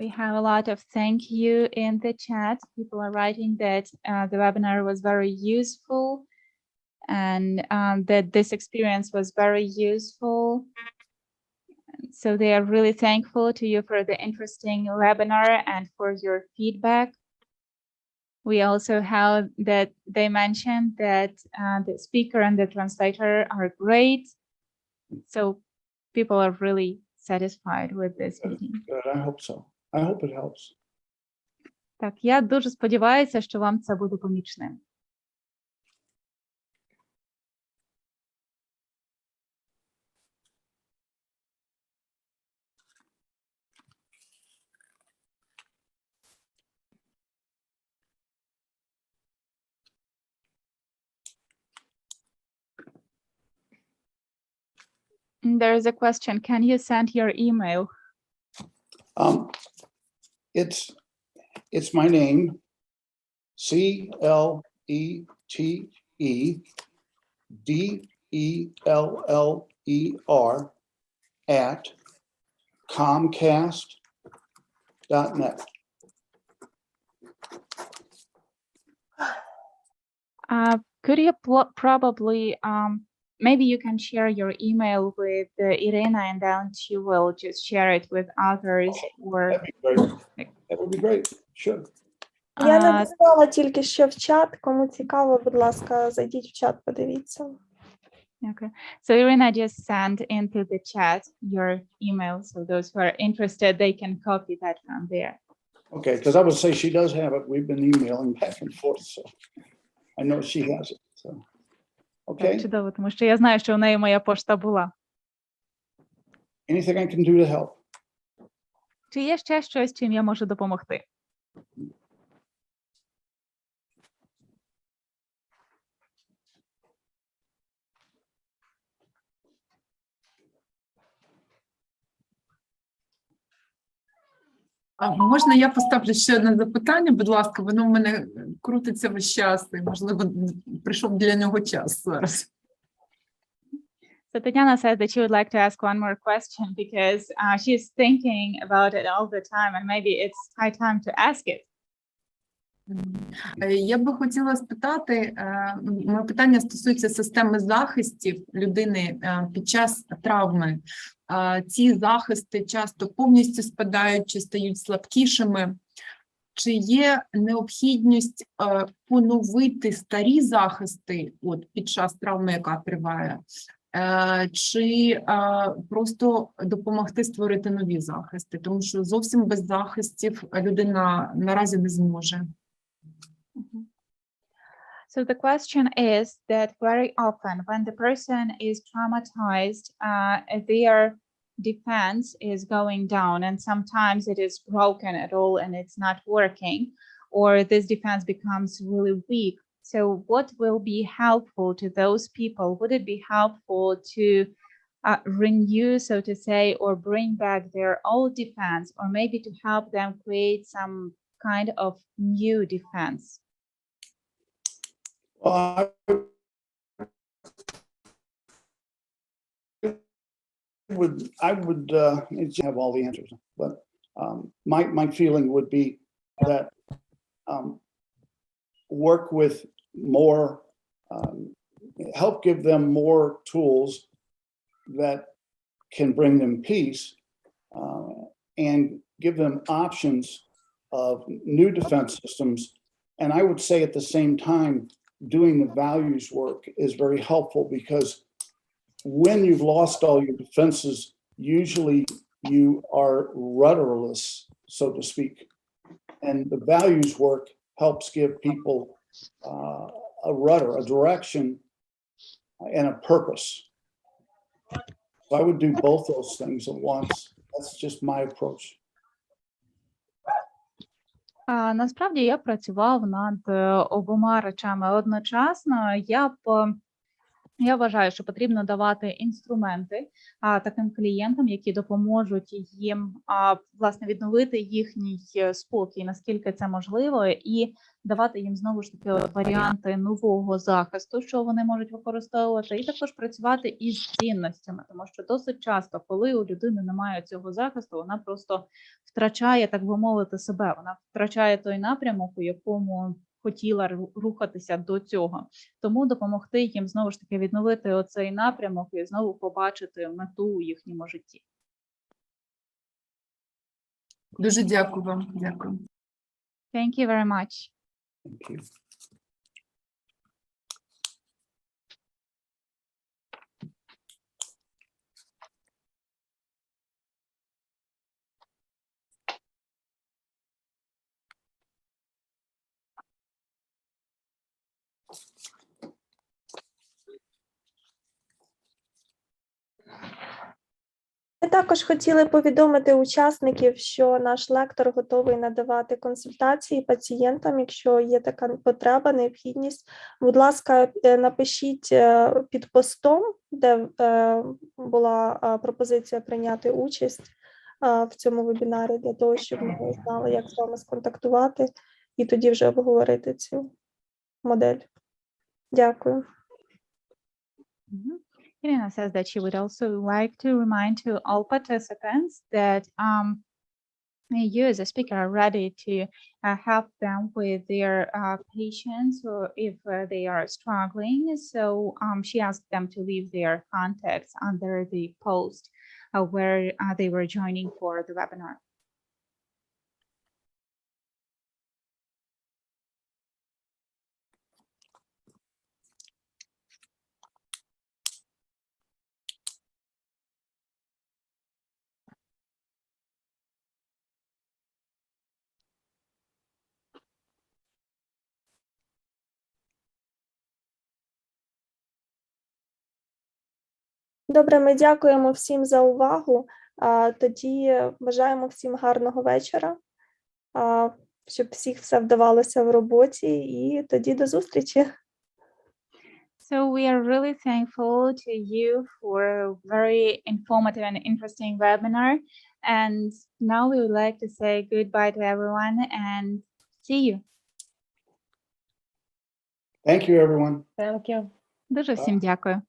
We have a lot of thank you in the chat. People are writing that the webinar was very useful and that this experience was very useful. So they are really thankful to you for the interesting webinar and for your feedback. We also have that they mentioned that the speaker and the translator are great. So people are really satisfied with this meeting. Good, I hope so. I hope it helps. Так, я дуже сподіваюся, що вам це буде помічним. There is a question. Can you send your email? It's my name, CLETEDELLER at Comcast.net. Could you probably maybe you can share your email with Irina, and then she will just share it with others. Or That would be great. Sure. Я написала тільки що в чат. Кому цікаво, будь ласка, зайдіть в чат, подивіться. Okay. So Irina just sent into the chat your email. So those who are interested, they can copy that from there. Okay, because I would say she does have it. We've been emailing back and forth, so I know she has it. So. Okay. Так, чудово, тому що я знаю, що у неї моя пошта була. Anything I can do to help? Чи є ще щось, чим я можу допомогти? Можна я поставлю ще одне запитання, будь ласка, воно в мене крутиться весь час, і, можливо, прийшов для нього час зараз. So Tatiana said that she would like to ask one more question because she's thinking about it all the time, and maybe it's high time to ask it. Я би хотіла спитати, моє питання стосується системи захистів людини під час травми. Ці захисти часто повністю спадають чи стають слабкішими. Чи є необхідність поновити старі захисти під час травми, яка триває, чи просто допомогти створити нові захисти? Тому що зовсім без захистів людина наразі не зможе. So the question is that very often when the person is traumatized, their defense is going down, and sometimes it is broken at all and it's not working, or this defense becomes really weak. So what will be helpful to those people? Would it be helpful to renew, so to say, or bring back their old defense, or maybe to help them create some kind of new defense? Well, I would have all the answers, but my feeling would be that work with more, help give them more tools that can bring them peace, and give them options of new defense systems. And I would say at the same time, doing the values work is very helpful, because when you've lost all your defenses, usually you are rudderless, so to speak. And the values work helps give people a rudder, a direction, and a purpose. So I would do both those things at once. That's just my approach. Насправді я працював над обома речами одночасно. Я вважаю, що потрібно давати інструменти таким клієнтам, які допоможуть їм власне відновити їхній спокій, наскільки це можливо, і давати їм знову ж таки варіанти нового захисту, що вони можуть використовувати, і також працювати із цінностями, тому що досить часто, коли у людини немає цього захисту, вона просто втрачає, так би мовити, себе. Вона втрачає той напрямок, у якому хотіла рухатися до цього. Тому допомогти їм знову ж таки відновити оцей напрямок і знову побачити мету у їхньому житті. Дуже дякую вам. Дякую. Thank you very much. Thank you. Ми також хотіли повідомити учасників, що наш лектор готовий надавати консультації пацієнтам, якщо є така потреба, необхідність. Будь ласка, напишіть під постом, де була пропозиція прийняти участь в цьому вебінарі, для того, щоб ми знали, як з вами сконтактувати, і тоді вже обговорити цю модель. Дякую. Irina says that she would also like to remind to all participants that you as a speaker are ready to help them with their patients or if they are struggling. So she asked them to leave their contacts under the post where they were joining for the webinar. Добре, ми дякуємо всім за увагу. Тоді бажаємо всім гарного вечора, щоб всіх все вдавалося в роботі, і тоді до зустрічі. So we are really thankful to you for a very informative and interesting webinar. And now we would like to say goodbye to everyone and see you. Thank you, everyone. Thank you. Дуже всім дякую.